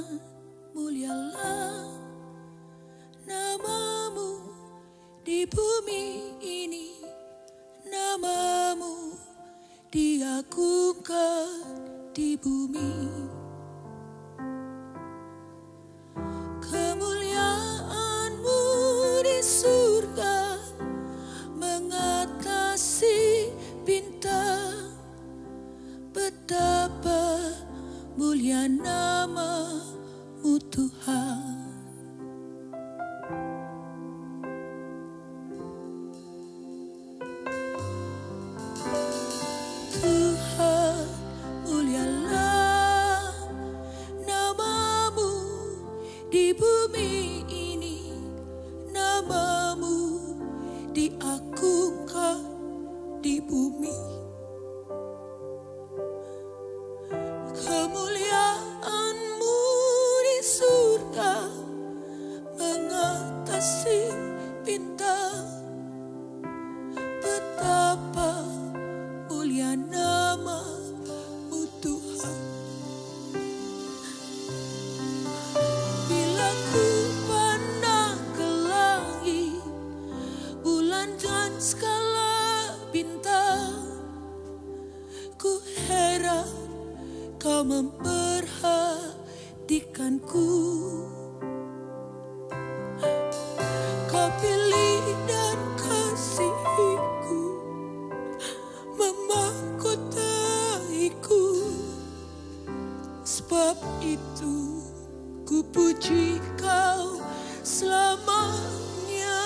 Tuhan, mulialah namamu di bumi ini, namamu diagungkan di bumi. Kemuliaanmu di surga mengatasi bintang. Betapa mulia namamu Tuhan. Tuhan, mulialah namamu di bumi ini, namamu diagungkan di bumi. Kemuliaanmu di surga mengatasi bintang. Betapa mulia namamu Tuhan. Bila ku pandang ke langit, bulan dan skala bintang, ku heran Kau memperhatikanku. Kau pilih dan kasihku, memahkotaiku. Sebab itu ku puji Kau selamanya.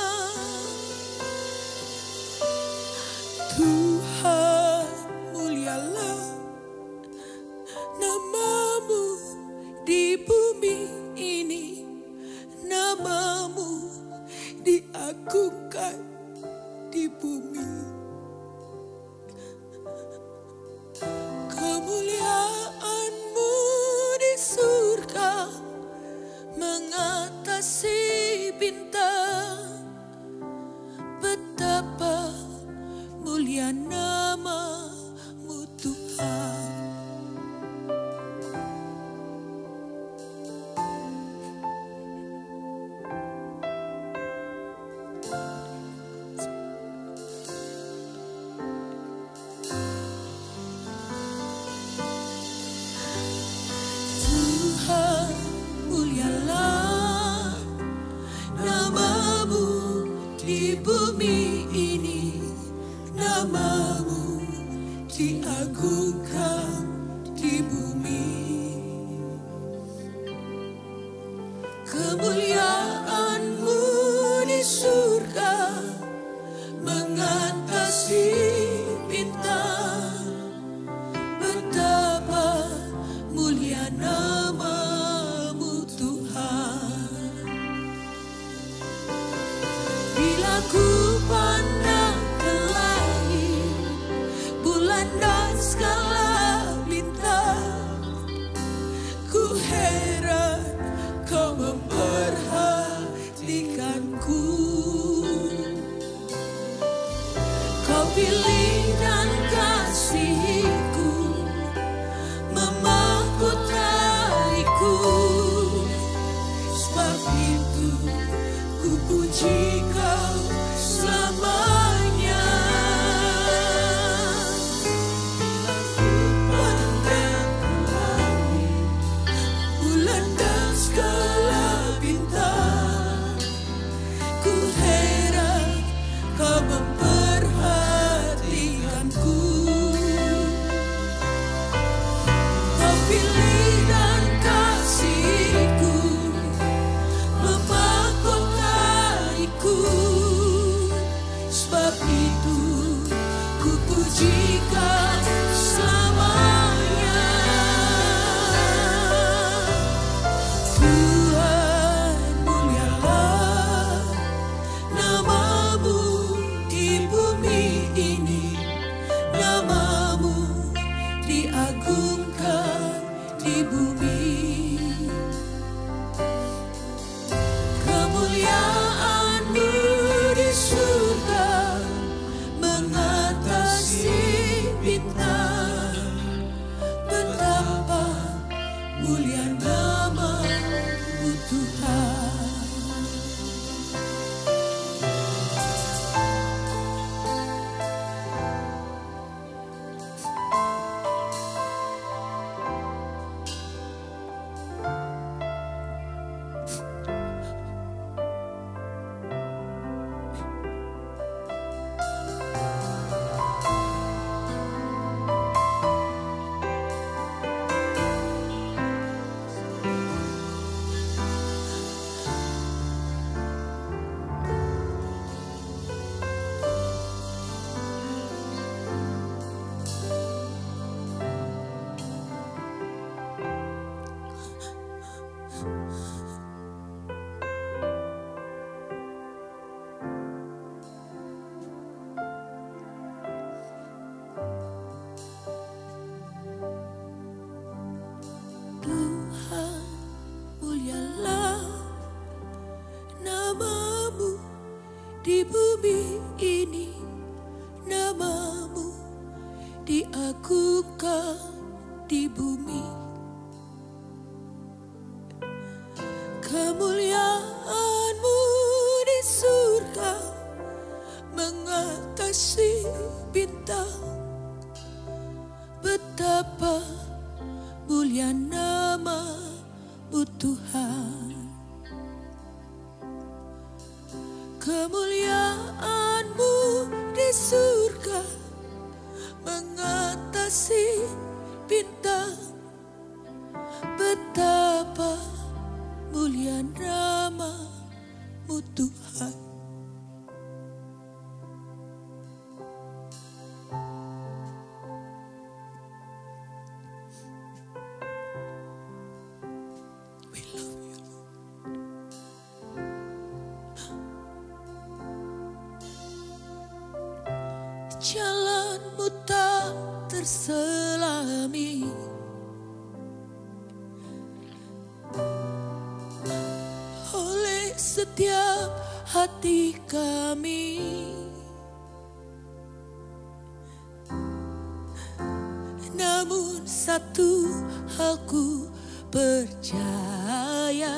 Tuhan, mulialah namamu di bumi ini, namamu diagungkan di bumi. Kemuliaanmu di surga mengatasi bintang. Betapa mulia namamu Tuhan. Tuhan, mulialah namamu di bumi ini, namamu diagungkan di bumi. Kemuliaanmu di surga mengatasi bintang. Betapa mulia namamu Tuhan. Bila ku pandang ke langit, bulan dan skala bintang, ku heran Kau memperhatikanku. Kau pilih dan kasihku, memahkotaiku. Sebab itu ku puji Kau selamanya. Bila ku pandang ke langit, bulan dan skala bintang, ku heran Kau memperhatikanku. Kau pilih dan kasihku, memahkotaiku. Sebab itu ku puji Kau selamanya. Tuhan, mulialah namamu di bumi ini, namamu diagungkan di bumi. Kemuliaanmu di surga mengatasi surga di bumi. Kemuliaan-Mu di surga mengatasi bintang. Betapa mulia nama-Mu Tuhan. Kemuliaan-Mu di surga mengatasi bintang. Betapa mulia nama-Mu Tuhan. We love you, Lord. Jalan-Mu tak terselami, oleh setiap hati kami. Namun satu hal ku percaya,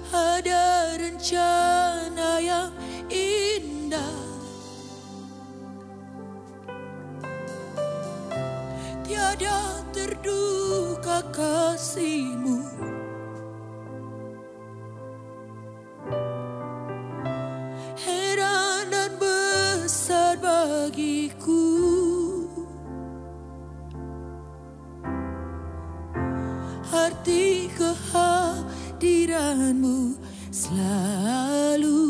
ada rencana yang indah. Tiada terduga kasih-Mu. Heran dan besar bagiku. Arti kehadiran-Mu selalu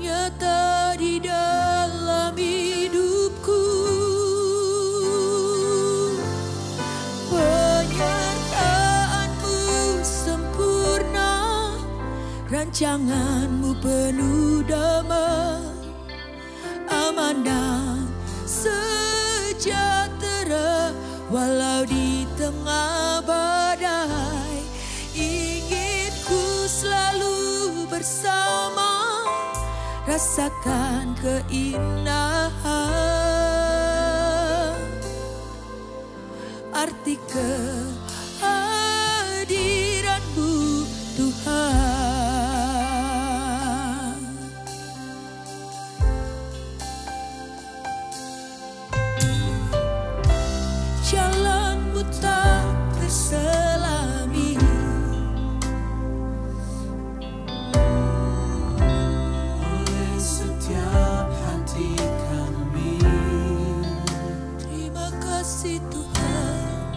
nyata di dalam hidupku. Penyertaan-Mu sempurna, rancangan-Mu penuh damai, aman dan sejahtera walau di tengah badai. Ingin ku selalu bersama, rasakan keindahan arti kehadiran-Mu Tuhan. Jalan-Mu tak terselami, oleh setiap hati kami. terima kasih Tuhan.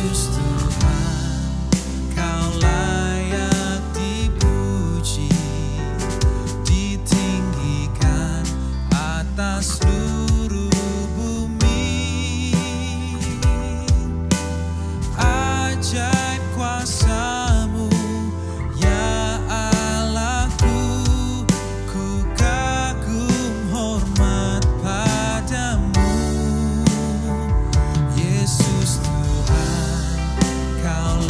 Yesus Tuhan, Kau layak dipuji, ditinggikan atas seluruh bumi. Ajaib kuasa-Mu, ya Allahku, ku kagum hormat padamu. Yesus Tuhan, Kau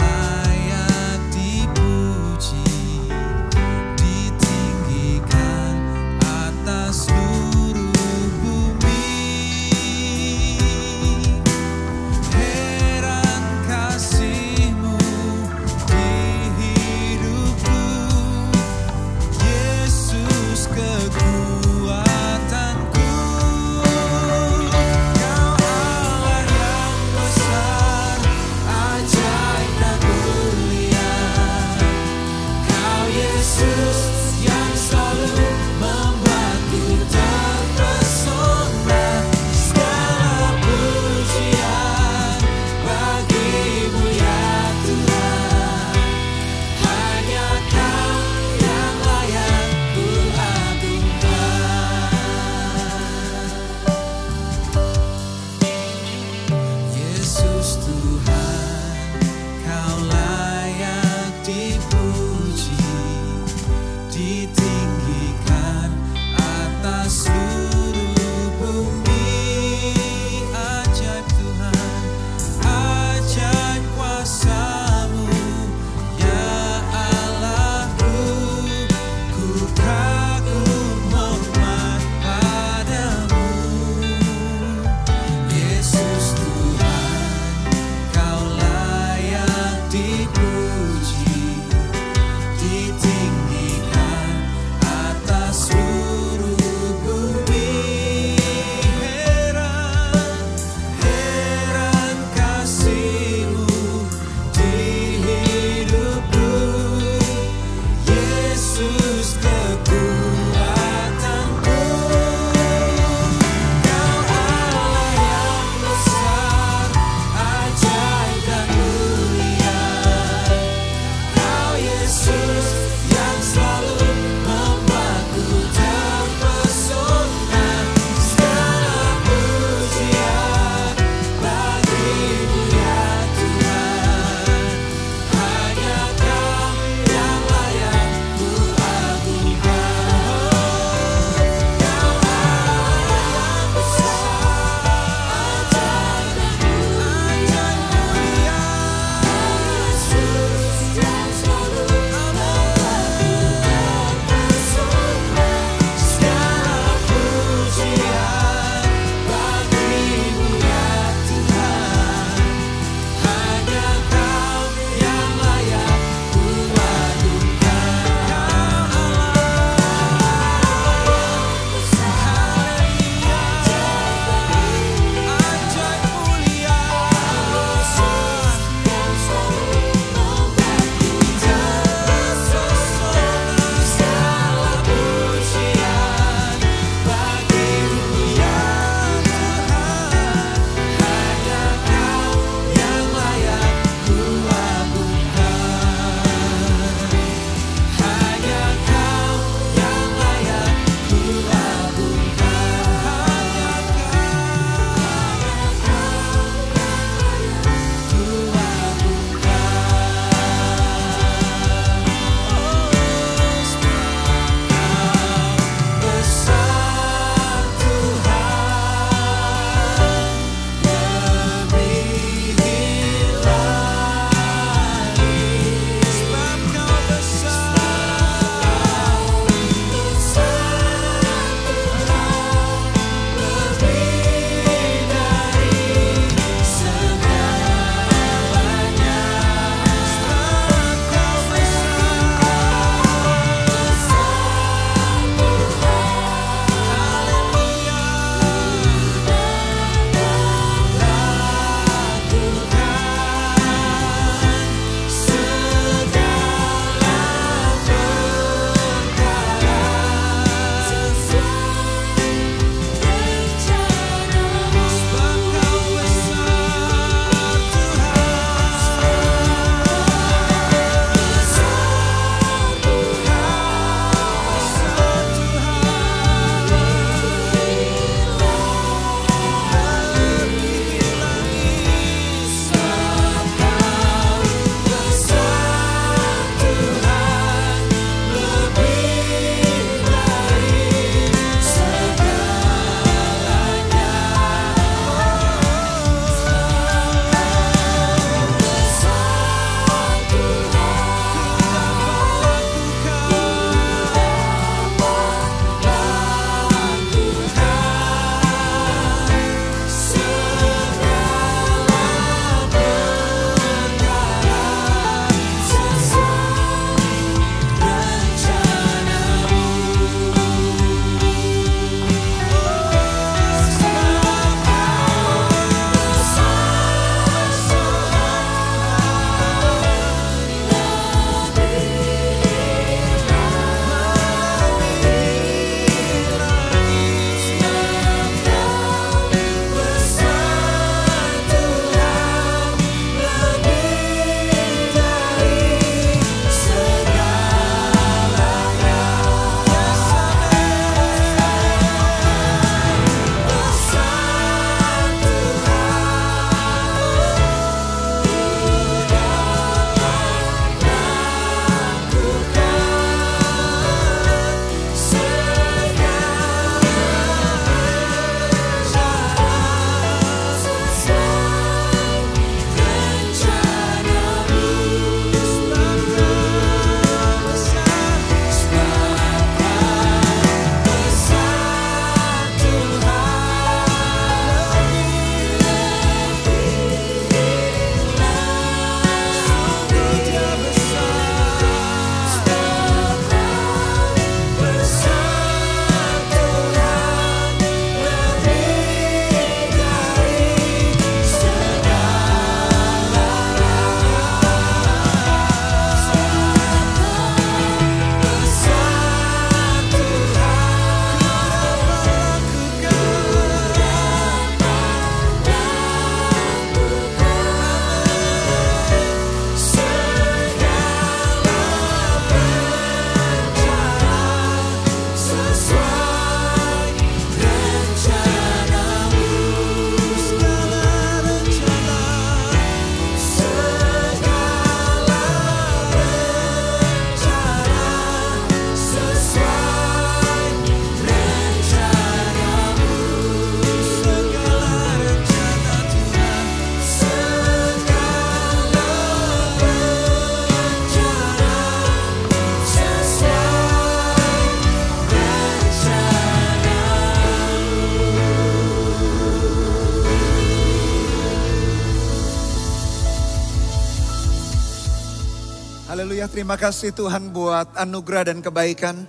Haleluya, terima kasih Tuhan buat anugerah dan kebaikan.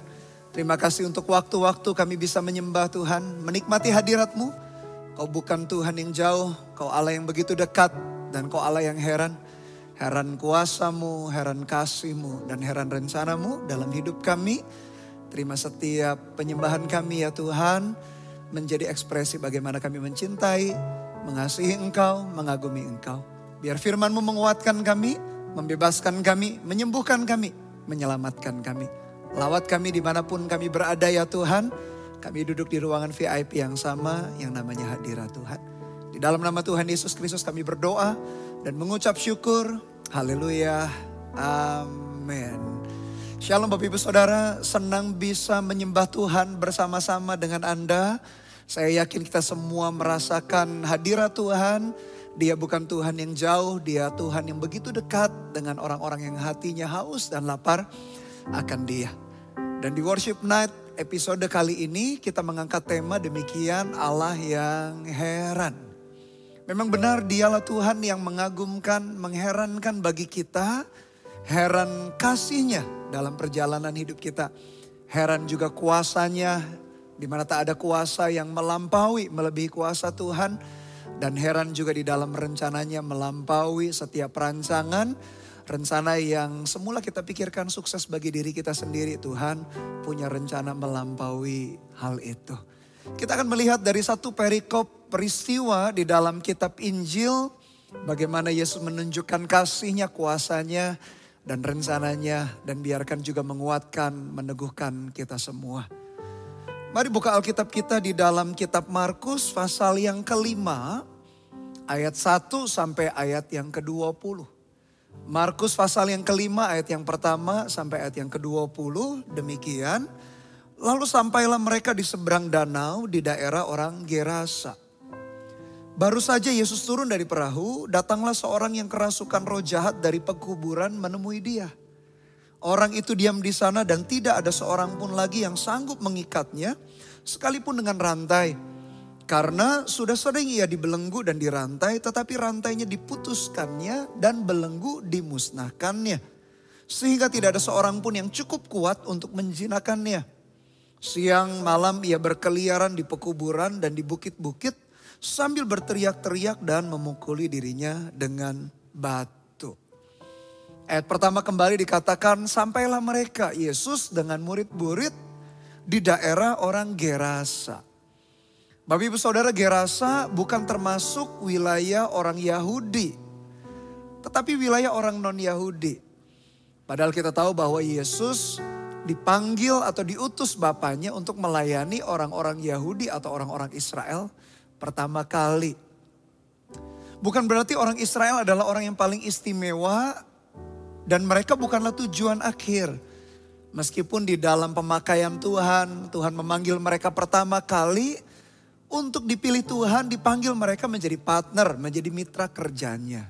Terima kasih untuk waktu-waktu kami bisa menyembah Tuhan, menikmati hadirat-Mu. Kau bukan Tuhan yang jauh, Kau Allah yang begitu dekat, dan Kau Allah yang heran. Heran kuasa-Mu, heran kasih-Mu, dan heran rencana-Mu dalam hidup kami. Terima setiap penyembahan kami ya Tuhan, menjadi ekspresi bagaimana kami mencintai, mengasihi Engkau, mengagumi Engkau. Biar firman-Mu menguatkan kami, membebaskan kami, menyembuhkan kami, menyelamatkan kami. Lawat kami dimanapun kami berada ya Tuhan. Kami duduk di ruangan VIP yang sama yang namanya hadirat Tuhan. Di dalam nama Tuhan Yesus Kristus kami berdoa dan mengucap syukur. Haleluya. Amin. Shalom Bapak Ibu Saudara, senang bisa menyembah Tuhan bersama-sama dengan Anda. Saya yakin kita semua merasakan hadirat Tuhan. Dia bukan Tuhan yang jauh, Dia Tuhan yang begitu dekat dengan orang-orang yang hatinya haus dan lapar akan Dia. Dan di Worship Night episode kali ini kita mengangkat tema demikian, Allah yang heran. Memang benar Dialah Tuhan yang mengagumkan, mengherankan bagi kita. Heran kasih-Nya dalam perjalanan hidup kita. Heran juga kuasa-Nya, di mana tak ada kuasa yang melampaui, melebihi kuasa Tuhan. Dan heran juga di dalam rencananya melampaui setiap rancangan. Rencana yang semula kita pikirkan sukses bagi diri kita sendiri. Tuhan punya rencana melampaui hal itu. Kita akan melihat dari satu perikop peristiwa di dalam kitab Injil. Bagaimana Yesus menunjukkan kasih-Nya, kuasa-Nya, dan rencananya. Dan biarkan juga menguatkan, meneguhkan kita semua. Mari buka Alkitab kita di dalam kitab Markus pasal yang kelima, ayat 1 sampai ayat yang ke-20. Markus pasal yang kelima ayat yang pertama sampai ayat yang ke-20, demikian. Lalu sampailah mereka di seberang danau di daerah orang Gerasa. Baru saja Yesus turun dari perahu, datanglah seorang yang kerasukan roh jahat dari pekuburan menemui Dia. Orang itu diam di sana dan tidak ada seorang pun lagi yang sanggup mengikatnya, sekalipun dengan rantai. Karena sudah sering ia dibelenggu dan dirantai, tetapi rantainya diputuskannya dan belenggu dimusnahkannya. Sehingga tidak ada seorang pun yang cukup kuat untuk menjinakkannya. Siang malam ia berkeliaran di pekuburan dan di bukit-bukit sambil berteriak-teriak dan memukuli dirinya dengan batu. Ayat pertama kembali dikatakan, sampailah mereka, Yesus dengan murid-murid di daerah orang Gerasa. Bapak Ibu Saudara, Gerasa bukan termasuk wilayah orang Yahudi, tetapi wilayah orang non-Yahudi. Padahal kita tahu bahwa Yesus dipanggil atau diutus Bapaknya untuk melayani orang-orang Yahudi atau orang-orang Israel pertama kali. Bukan berarti orang Israel adalah orang yang paling istimewa, dan mereka bukanlah tujuan akhir. Meskipun di dalam pemakaian Tuhan, Tuhan memanggil mereka pertama kali untuk dipilih Tuhan, dipanggil mereka menjadi partner, menjadi mitra kerjanya.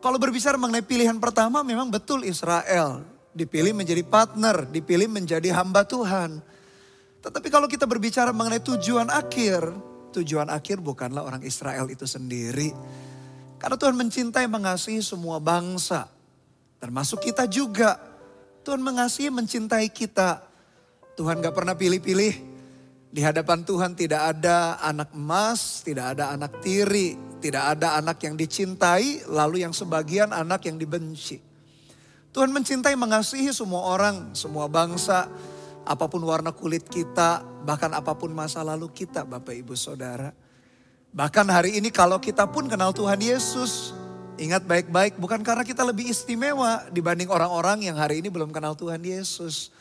Kalau berbicara mengenai pilihan pertama, memang betul Israel dipilih menjadi partner, dipilih menjadi hamba Tuhan. Tetapi kalau kita berbicara mengenai tujuan akhir bukanlah orang Israel itu sendiri. Karena Tuhan mencintai, mengasihi semua bangsa. Termasuk kita juga. Tuhan mengasihi, mencintai kita. Tuhan gak pernah pilih-pilih. Di hadapan Tuhan tidak ada anak emas, tidak ada anak tiri. Tidak ada anak yang dicintai, lalu yang sebagian anak yang dibenci. Tuhan mencintai, mengasihi semua orang, semua bangsa. Apapun warna kulit kita, bahkan apapun masa lalu kita, Bapak Ibu Saudara. Bahkan hari ini kalau kita pun kenal Tuhan Yesus, ingat baik-baik, bukan karena kita lebih istimewa dibanding orang-orang yang hari ini belum kenal Tuhan Yesus.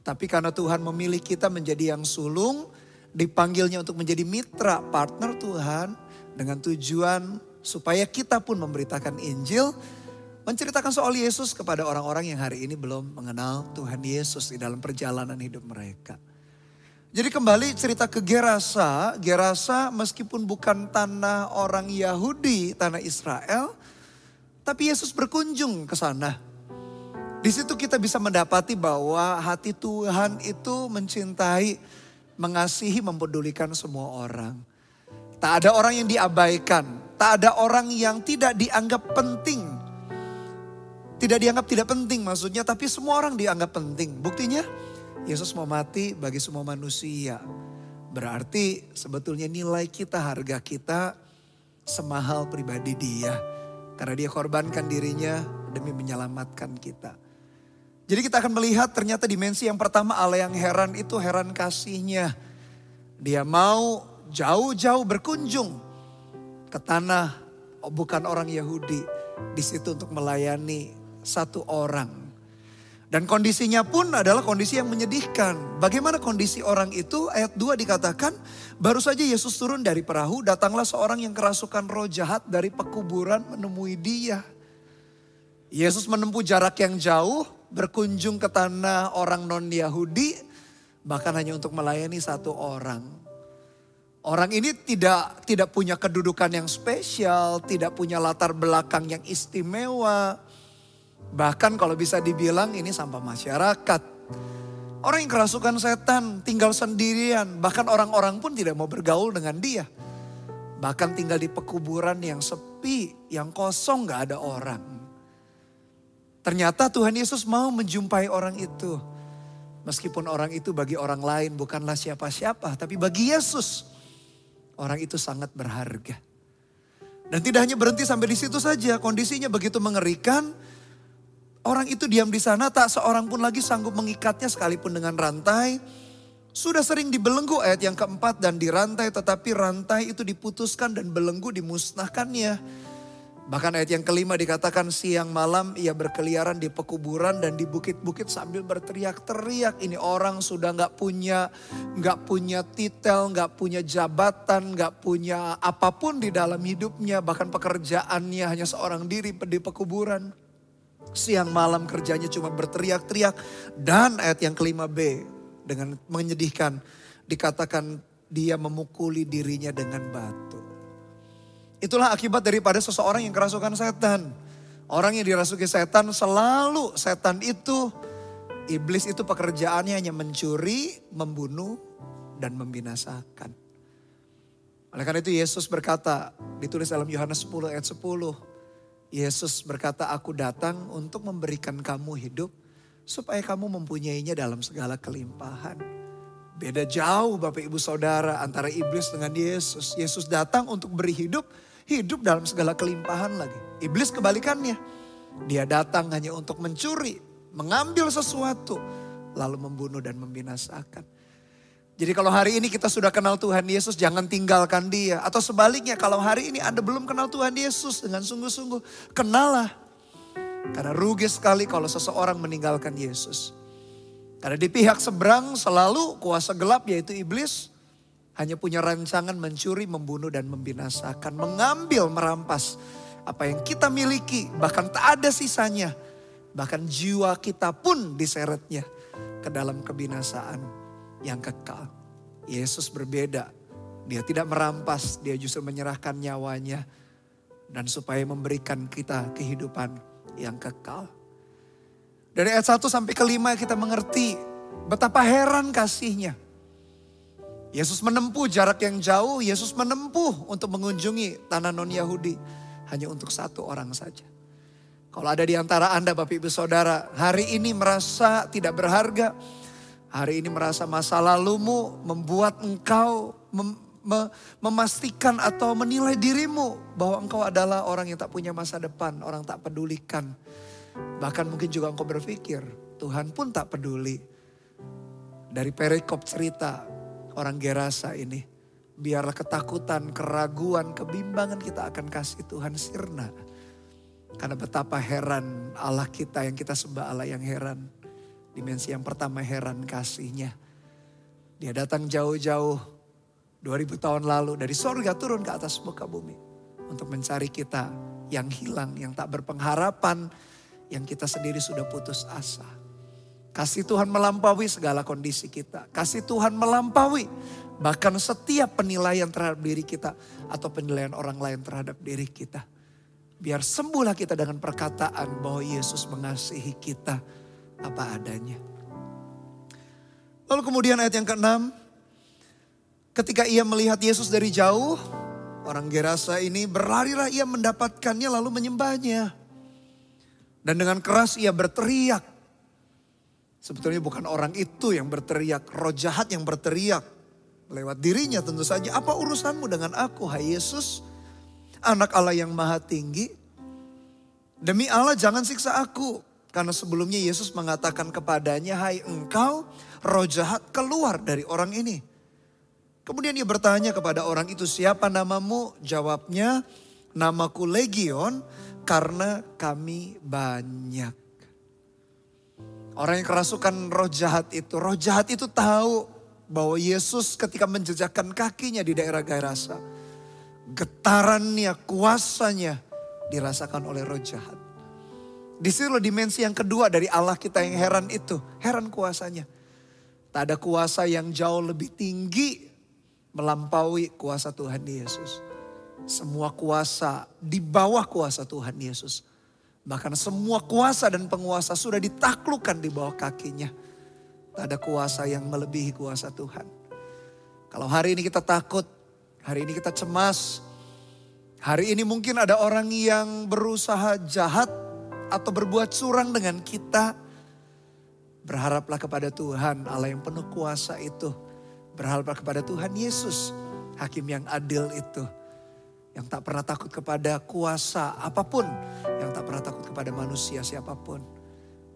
Tapi karena Tuhan memilih kita menjadi yang sulung, dipanggilnya untuk menjadi mitra, partner Tuhan. Dengan tujuan supaya kita pun memberitakan Injil, menceritakan soal Yesus kepada orang-orang yang hari ini belum mengenal Tuhan Yesus di dalam perjalanan hidup mereka. Jadi kembali cerita ke Gerasa. Gerasa meskipun bukan tanah orang Yahudi, tanah Israel, tapi Yesus berkunjung ke sana. Di situ kita bisa mendapati bahwa hati Tuhan itu mencintai, mengasihi, mempedulikan semua orang. Tak ada orang yang diabaikan, tak ada orang yang tidak dianggap penting. Tidak dianggap tidak penting maksudnya, tapi semua orang dianggap penting. Buktinya Yesus mau mati bagi semua manusia. Berarti sebetulnya nilai kita, harga kita semahal pribadi dia. Karena dia korbankan dirinya demi menyelamatkan kita. Jadi kita akan melihat ternyata dimensi yang pertama Allah yang heran itu heran kasihnya. Dia mau jauh-jauh berkunjung ke tanah bukan orang Yahudi. Di situ untuk melayani satu orang. Dan kondisinya pun adalah kondisi yang menyedihkan. Bagaimana kondisi orang itu? Ayat 2 dikatakan, baru saja Yesus turun dari perahu, datanglah seorang yang kerasukan roh jahat dari pekuburan menemui dia. Yesus menempuh jarak yang jauh, berkunjung ke tanah orang non-Yahudi, bahkan hanya untuk melayani satu orang. Orang ini tidak punya kedudukan yang spesial, tidak punya latar belakang yang istimewa. Bahkan kalau bisa dibilang ini sampah masyarakat. Orang yang kerasukan setan, tinggal sendirian. Bahkan orang-orang pun tidak mau bergaul dengan dia. Bahkan tinggal di pekuburan yang sepi, yang kosong, gak ada orang. Ternyata Tuhan Yesus mau menjumpai orang itu. Meskipun orang itu bagi orang lain bukanlah siapa-siapa. Tapi bagi Yesus, orang itu sangat berharga. Dan tidak hanya berhenti sampai di situ saja. Kondisinya begitu mengerikan. Orang itu diam di sana, tak seorang pun lagi sanggup mengikatnya sekalipun dengan rantai. Sudah sering dibelenggu ayat yang keempat dan dirantai, tetapi rantai itu diputuskan dan belenggu dimusnahkannya. Bahkan ayat yang kelima dikatakan siang malam ia berkeliaran di pekuburan dan di bukit-bukit sambil berteriak-teriak. Ini orang sudah nggak punya titel, nggak punya jabatan, nggak punya apapun di dalam hidupnya. Bahkan pekerjaannya hanya seorang diri di pekuburan. Siang malam kerjanya cuma berteriak-teriak. Dan ayat yang kelima B dengan menyedihkan dikatakan dia memukuli dirinya dengan batu. Itulah akibat daripada seseorang yang kerasukan setan. Orang yang dirasuki setan selalu setan itu, iblis itu pekerjaannya hanya mencuri, membunuh, dan membinasakan. Oleh karena itu Yesus berkata, ditulis dalam Yohanes 10 ayat 10. Yesus berkata, aku datang untuk memberikan kamu hidup supaya kamu mempunyainya dalam segala kelimpahan. Beda jauh Bapak Ibu Saudara antara iblis dengan Yesus. Yesus datang untuk beri hidup dalam segala kelimpahan lagi. Iblis kebalikannya. Dia datang hanya untuk mencuri, mengambil sesuatu, lalu membunuh dan membinasakan. Jadi kalau hari ini kita sudah kenal Tuhan Yesus, jangan tinggalkan dia. Atau sebaliknya kalau hari ini Anda belum kenal Tuhan Yesus dengan sungguh-sungguh, kenalah. Karena rugi sekali kalau seseorang meninggalkan Yesus. Karena di pihak seberang selalu kuasa gelap yaitu iblis. Hanya punya rancangan mencuri, membunuh dan membinasakan. Mengambil, merampas apa yang kita miliki. Bahkan tak ada sisanya. Bahkan jiwa kita pun diseretnya ke dalam kebinasaan yang kekal. Yesus berbeda. Dia tidak merampas, dia justru menyerahkan nyawanya. Dan supaya memberikan kita kehidupan yang kekal. Dari ayat 1 sampai ke 5 kita mengerti betapa heran kasihnya. Yesus menempuh jarak yang jauh, Yesus menempuh untuk mengunjungi tanah non-Yahudi. Hanya untuk satu orang saja. Kalau ada di antara Anda Bapak Ibu Saudara, hari ini merasa tidak berharga. Hari ini merasa masa lalumu membuat engkau memastikan atau menilai dirimu bahwa engkau adalah orang yang tak punya masa depan, orang tak pedulikan. Bahkan mungkin juga engkau berpikir Tuhan pun tak peduli. Dari perikop cerita orang Gerasa ini, biarlah ketakutan, keraguan, kebimbangan kita akan kasih Tuhan sirna. Karena betapa heran Allah kita yang kita sembah Allah yang heran. Dimensi yang pertama heran kasihnya. Dia datang jauh-jauh 2000 tahun lalu dari sorga turun ke atas muka bumi. Untuk mencari kita yang hilang, yang tak berpengharapan, yang kita sendiri sudah putus asa. Kasih Tuhan melampaui segala kondisi kita. Kasih Tuhan melampaui bahkan setiap penilaian terhadap diri kita atau penilaian orang lain terhadap diri kita. Biar sembuhlah kita dengan perkataan bahwa Yesus mengasihi kita apa adanya. Lalu kemudian ayat yang ke-6. Ketika ia melihat Yesus dari jauh, orang Gerasa ini berlarilah ia mendapatkannya lalu menyembahnya. Dan dengan keras ia berteriak. Sebetulnya bukan orang itu yang berteriak, roh jahat yang berteriak. Lewat dirinya tentu saja, apa urusanmu dengan aku, hai Yesus? Anak Allah yang maha tinggi. Demi Allah jangan siksa aku. Karena sebelumnya Yesus mengatakan kepadanya, hai engkau roh jahat keluar dari orang ini. Kemudian ia bertanya kepada orang itu, siapa namamu? Jawabnya, namaku Legion karena kami banyak. Orang yang kerasukan roh jahat itu tahu bahwa Yesus ketika menjejakkan kakinya di daerah Gerasa, getarannya, kuasanya dirasakan oleh roh jahat. Di sini dimensi yang kedua dari Allah kita yang heran itu, heran kuasanya. Tak ada kuasa yang jauh lebih tinggi melampaui kuasa Tuhan Yesus. Semua kuasa di bawah kuasa Tuhan Yesus. Bahkan semua kuasa dan penguasa sudah ditaklukkan di bawah kakinya. Tak ada kuasa yang melebihi kuasa Tuhan. Kalau hari ini kita takut, hari ini kita cemas. Hari ini mungkin ada orang yang berusaha jahat atau berbuat curang dengan kita. Berharaplah kepada Tuhan, Allah yang penuh kuasa itu. Berharaplah kepada Tuhan Yesus, Hakim yang adil itu. Yang tak pernah takut kepada kuasa apapun. Yang tak pernah takut kepada manusia siapapun.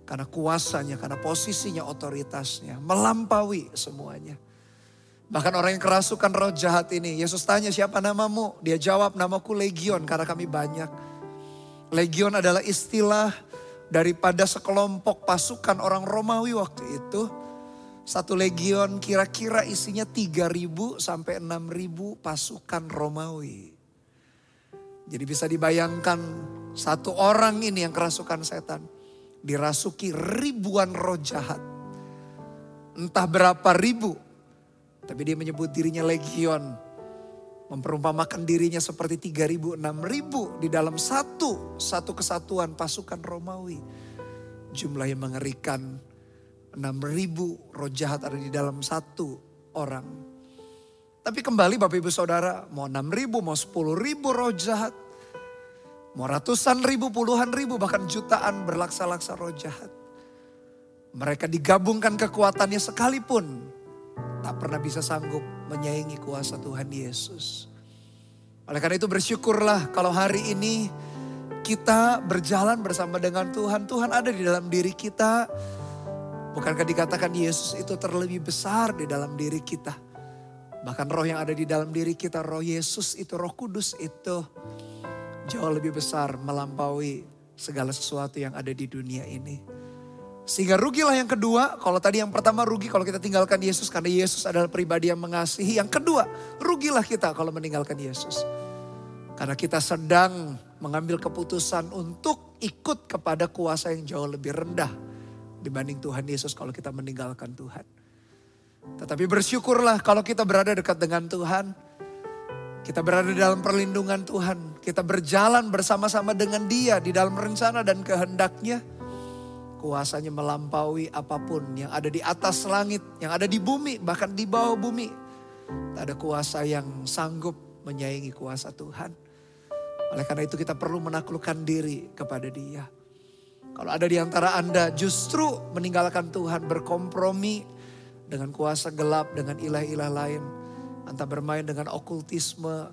Karena kuasanya, karena posisinya, otoritasnya melampaui semuanya. Bahkan orang yang kerasukan roh jahat ini, Yesus tanya siapa namamu? Dia jawab, namaku Legion karena kami banyak. Legion adalah istilah daripada sekelompok pasukan orang Romawi waktu itu. Satu legion kira-kira isinya 3.000 sampai 6.000 pasukan Romawi. Jadi bisa dibayangkan satu orang ini yang kerasukan setan. Dirasuki ribuan roh jahat. Entah berapa ribu. Tapi dia menyebut dirinya Legion. Memperumpamakan dirinya seperti 3.000, 6.000 di dalam satu kesatuan pasukan Romawi. Jumlah yang mengerikan. 6.000 roh jahat ada di dalam satu orang. Tapi kembali Bapak Ibu Saudara, mau 6.000, mau 10.000 roh jahat. Mau ratusan ribu, puluhan ribu, bahkan jutaan berlaksa-laksa roh jahat. Mereka digabungkan kekuatannya sekalipun. Tak pernah bisa sanggup menyaingi kuasa Tuhan Yesus. Oleh karena itu bersyukurlah kalau hari ini kita berjalan bersama dengan Tuhan. Tuhan ada di dalam diri kita. Bukankah dikatakan Yesus itu terlebih besar di dalam diri kita. Bahkan roh yang ada di dalam diri kita, roh Yesus itu, roh kudus itu jauh lebih besar melampaui segala sesuatu yang ada di dunia ini. Sehingga rugilah yang kedua, kalau tadi yang pertama rugi kalau kita tinggalkan Yesus karena Yesus adalah pribadi yang mengasihi. Yang kedua, rugilah kita kalau meninggalkan Yesus. Karena kita sedang mengambil keputusan untuk ikut kepada kuasa yang jauh lebih rendah dibanding Tuhan Yesus kalau kita meninggalkan Tuhan. Tetapi bersyukurlah kalau kita berada dekat dengan Tuhan. Kita berada dalam perlindungan Tuhan. Kita berjalan bersama-sama dengan Dia di dalam rencana dan kehendaknya. Kuasanya melampaui apapun yang ada di atas langit, yang ada di bumi, bahkan di bawah bumi. Tak ada kuasa yang sanggup menyaingi kuasa Tuhan. Oleh karena itu kita perlu menaklukkan diri kepada Dia. Kalau ada di antara Anda justru meninggalkan Tuhan, berkompromi dengan kuasa gelap, dengan ilah-ilah lain. Entah bermain dengan okultisme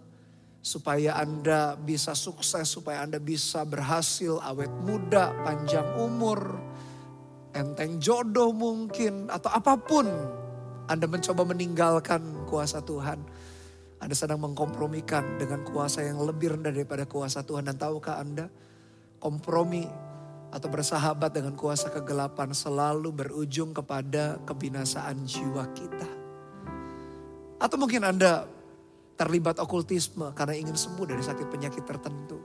supaya Anda bisa sukses, supaya Anda bisa berhasil, awet muda, panjang umur, enteng jodoh mungkin, atau apapun. Anda mencoba meninggalkan kuasa Tuhan. Anda sedang mengkompromikan dengan kuasa yang lebih rendah daripada kuasa Tuhan. Dan tahukah Anda, kompromi atau bersahabat dengan kuasa kegelapan selalu berujung kepada kebinasaan jiwa kita. Atau mungkin Anda terlibat okultisme karena ingin sembuh dari sakit penyakit tertentu.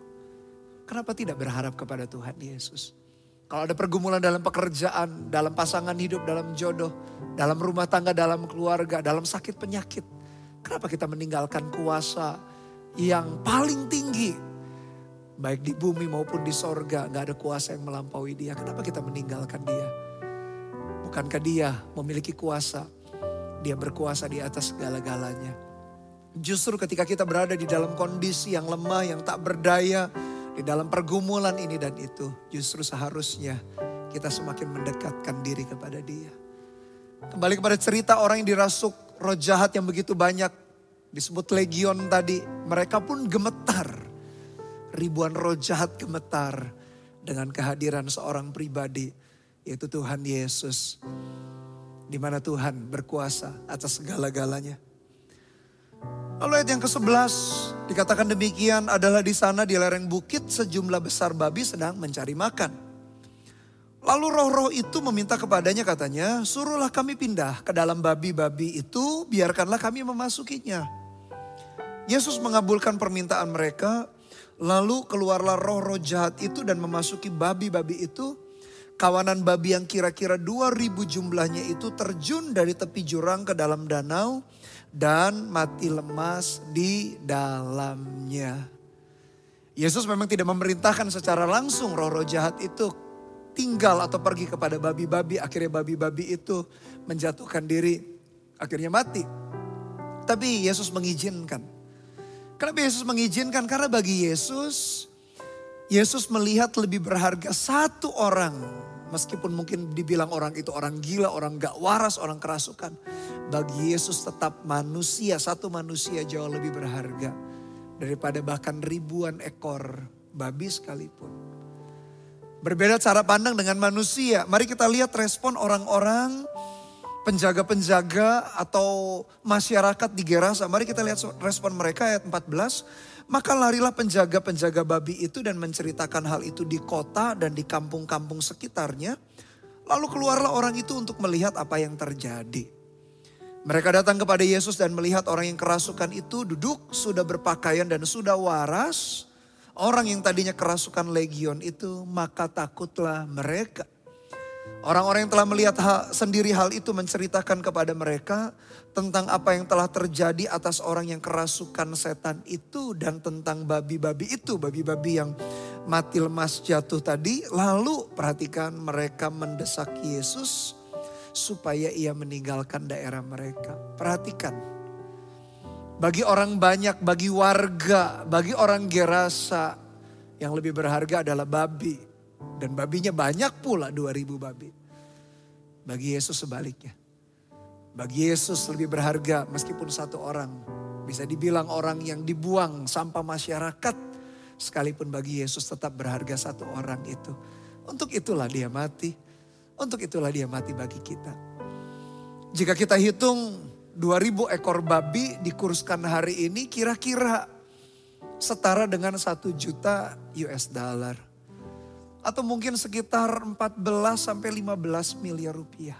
Kenapa tidak berharap kepada Tuhan Yesus? Kalau ada pergumulan dalam pekerjaan, dalam pasangan hidup, dalam jodoh, dalam rumah tangga, dalam keluarga, dalam sakit penyakit. Kenapa kita meninggalkan kuasa yang paling tinggi? Baik di bumi maupun di sorga, gak ada kuasa yang melampaui Dia. Kenapa kita meninggalkan Dia? Bukankah Dia memiliki kuasa? Dia berkuasa di atas segala-galanya. Justru ketika kita berada di dalam kondisi yang lemah, yang tak berdaya, Di dalam pergumulan ini dan itu, justru seharusnya kita semakin mendekatkan diri kepada Dia. Kembali kepada cerita orang yang dirasuk roh jahat yang begitu banyak. Disebut legion tadi, mereka pun gemetar. Ribuan roh jahat gemetar dengan kehadiran seorang pribadi, yaitu Tuhan Yesus. Di mana Tuhan berkuasa atas segala-galanya. Lalu ayat yang ke-11 dikatakan demikian, adalah di sana di lereng bukit sejumlah besar babi sedang mencari makan. Lalu roh-roh itu meminta kepadanya, katanya, suruhlah kami pindah ke dalam babi-babi itu, biarkanlah kami memasukinya. Yesus mengabulkan permintaan mereka, lalu keluarlah roh-roh jahat itu dan memasuki babi-babi itu. Kawanan babi yang kira-kira 2.000 jumlahnya itu terjun dari tepi jurang ke dalam danau dan mati lemas di dalamnya. Yesus memang tidak memerintahkan secara langsung roh-roh jahat itu tinggal atau pergi kepada babi-babi. Akhirnya babi-babi itu menjatuhkan diri, akhirnya mati. Tapi Yesus mengizinkan. Kenapa Yesus mengizinkan? Karena bagi Yesus melihat lebih berharga satu orang. Meskipun mungkin dibilang orang itu orang gila, orang gak waras, orang kerasukan. Bagi Yesus tetap manusia, satu manusia jauh lebih berharga. Daripada bahkan ribuan ekor babi sekalipun. Berbeda cara pandang dengan manusia. Mari kita lihat respon orang-orang, penjaga-penjaga atau masyarakat di Gerasa. Mari kita lihat respon mereka ayat 14. Maka larilah penjaga-penjaga babi itu dan menceritakan hal itu di kota dan di kampung-kampung sekitarnya. Lalu keluarlah orang itu untuk melihat apa yang terjadi. Mereka datang kepada Yesus dan melihat orang yang kerasukan itu duduk, sudah berpakaian dan sudah waras. Orang yang tadinya kerasukan legion itu, maka takutlah mereka. Orang-orang yang telah melihat sendiri hal itu menceritakan kepada mereka tentang apa yang telah terjadi atas orang yang kerasukan setan itu dan tentang babi-babi itu, babi-babi yang mati lemas jatuh tadi. Lalu perhatikan, mereka mendesak Yesus supaya ia meninggalkan daerah mereka. Perhatikan, bagi orang banyak, bagi warga, bagi orang Gerasa, yang lebih berharga adalah babi. Dan babinya banyak pula, 2.000 babi. Bagi Yesus sebaliknya. Bagi Yesus lebih berharga meskipun satu orang. Bisa dibilang orang yang dibuang sampah masyarakat. Sekalipun bagi Yesus tetap berharga satu orang itu. Untuk itulah dia mati. Untuk itulah dia mati bagi kita. Jika kita hitung 2.000 ekor babi dikuruskan hari ini, kira-kira setara dengan 1 juta US dollar. Atau mungkin sekitar 14 sampai 15 miliar rupiah.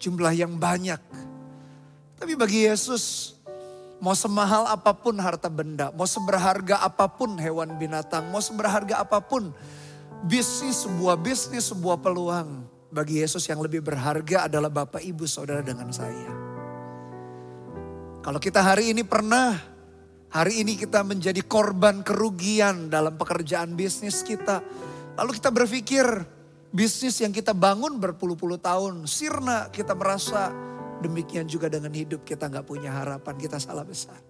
Jumlah yang banyak. Tapi bagi Yesus, mau semahal apapun harta benda, mau seberharga apapun hewan binatang, mau seberharga apapun sebuah bisnis, sebuah peluang. Bagi Yesus yang lebih berharga adalah Bapak, Ibu, Saudara dengan saya. Kalau kita hari ini hari ini kita menjadi korban kerugian dalam pekerjaan bisnis kita. Lalu kita berpikir bisnis yang kita bangun berpuluh-puluh tahun sirna, kita merasa demikian juga dengan hidup kita gak punya harapan, kita salah besar.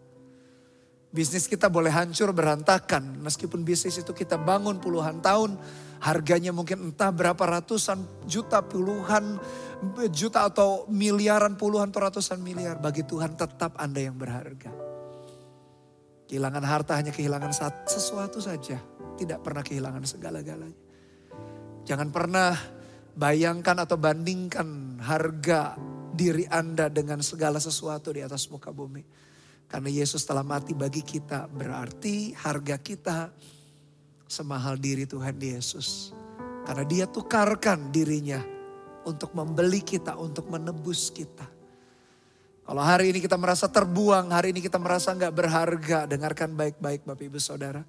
Bisnis kita boleh hancur berantakan meskipun bisnis itu kita bangun puluhan tahun. Harganya mungkin entah berapa ratusan juta, puluhan juta atau miliaran, puluhan atau ratusan miliar. Bagi Tuhan tetap Anda yang berharga. Kehilangan harta hanya kehilangan sesuatu saja. Tidak pernah kehilangan segala-galanya. Jangan pernah bayangkan atau bandingkan harga diri Anda dengan segala sesuatu di atas muka bumi. Karena Yesus telah mati bagi kita, berarti harga kita semahal diri Tuhan Yesus. Karena dia tukarkan dirinya untuk membeli kita, untuk menebus kita. Kalau hari ini kita merasa terbuang, hari ini kita merasa gak berharga, dengarkan baik-baik Bapak Ibu Saudara.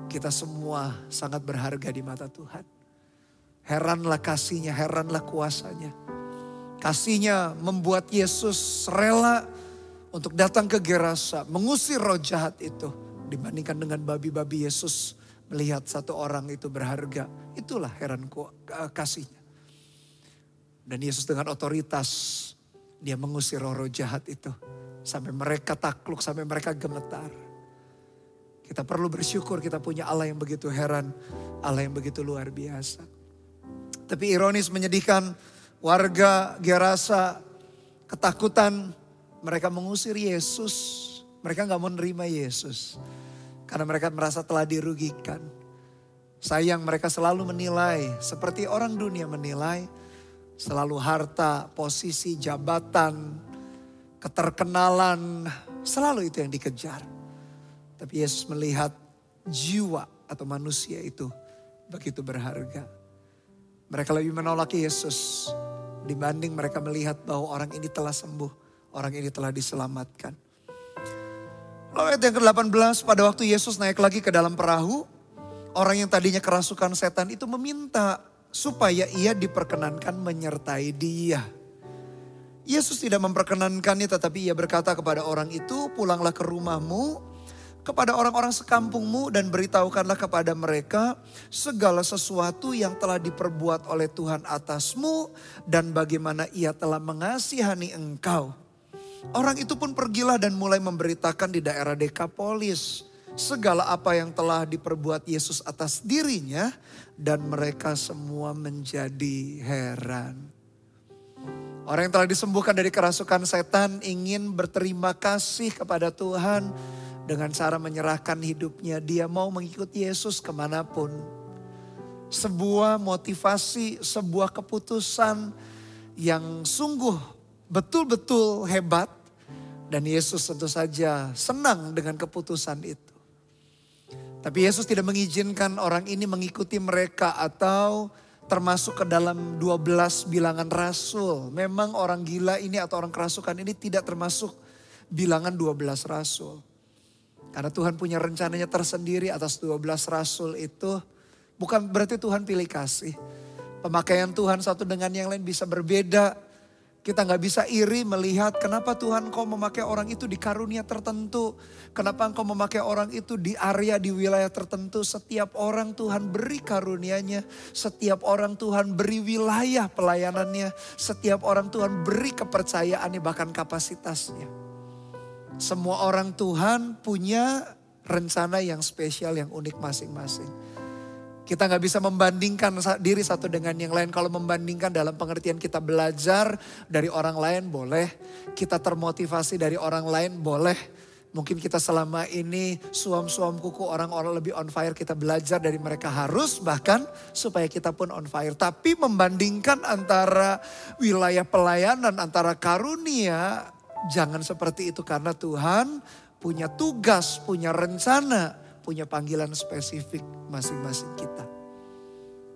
Kita semua sangat berharga di mata Tuhan. Heranlah kasihnya, heranlah kuasanya. Kasihnya membuat Yesus rela untuk datang ke Gerasa, mengusir roh jahat itu. Dibandingkan dengan babi-babi, Yesus melihat satu orang itu berharga. Itulah heran kasihnya. Dan Yesus dengan otoritas, dia mengusir roh-roh jahat itu. Sampai mereka takluk, sampai mereka gemetar. Kita perlu bersyukur kita punya Allah yang begitu heran, Allah yang begitu luar biasa. Tapi ironis menyedihkan, warga Gerasa ketakutan, mereka mengusir Yesus. Mereka gak mau nerima Yesus. Karena mereka merasa telah dirugikan. Sayang, mereka selalu menilai seperti orang dunia menilai. Selalu harta, posisi, jabatan, keterkenalan, selalu itu yang dikejar. Tapi Yesus melihat jiwa atau manusia itu begitu berharga. Mereka lebih menolak Yesus dibanding mereka melihat bahwa orang ini telah sembuh, orang ini telah diselamatkan. Lalu ayat yang ke-18, pada waktu Yesus naik lagi ke dalam perahu, orang yang tadinya kerasukan setan itu meminta supaya ia diperkenankan menyertai dia. Yesus tidak memperkenankannya, tetapi ia berkata kepada orang itu, pulanglah ke rumahmu, kepada orang-orang sekampungmu dan beritahukanlah kepada mereka segala sesuatu yang telah diperbuat oleh Tuhan atasmu dan bagaimana ia telah mengasihani engkau. Orang itu pun pergilah dan mulai memberitakan di daerah Dekapolis segala apa yang telah diperbuat Yesus atas dirinya dan mereka semua menjadi heran. Orang yang telah disembuhkan dari kerasukan setan ingin berterima kasih kepada Tuhan dengan cara menyerahkan hidupnya. Dia mau mengikuti Yesus kemanapun. Sebuah motivasi, sebuah keputusan yang sungguh betul-betul hebat. Dan Yesus tentu saja senang dengan keputusan itu. Tapi Yesus tidak mengizinkan orang ini mengikuti mereka atau termasuk ke dalam 12 bilangan rasul. Memang orang gila ini atau orang kerasukan ini tidak termasuk bilangan 12 rasul. Karena Tuhan punya rencananya tersendiri atas 12 rasul itu. Bukan berarti Tuhan pilih kasih. Pemakaian Tuhan satu dengan yang lain bisa berbeda. Kita gak bisa iri melihat kenapa Tuhan kau memakai orang itu di karunia tertentu. Kenapa engkau memakai orang itu di area, di wilayah tertentu. Setiap orang Tuhan beri karunianya. Setiap orang Tuhan beri wilayah pelayanannya. Setiap orang Tuhan beri kepercayaannya, bahkan kapasitasnya. Semua orang Tuhan punya rencana yang spesial, yang unik masing-masing. Kita gak bisa membandingkan diri satu dengan yang lain. Kalau membandingkan dalam pengertian kita belajar dari orang lain boleh. Kita termotivasi dari orang lain boleh. Mungkin kita selama ini suam-suam kuku orang-orang lebih on fire. Kita belajar dari mereka harus bahkan supaya kita pun on fire. Tapi membandingkan antara wilayah pelayanan, antara karunia, jangan seperti itu karena Tuhan punya tugas, punya rencana, punya panggilan spesifik masing-masing kita.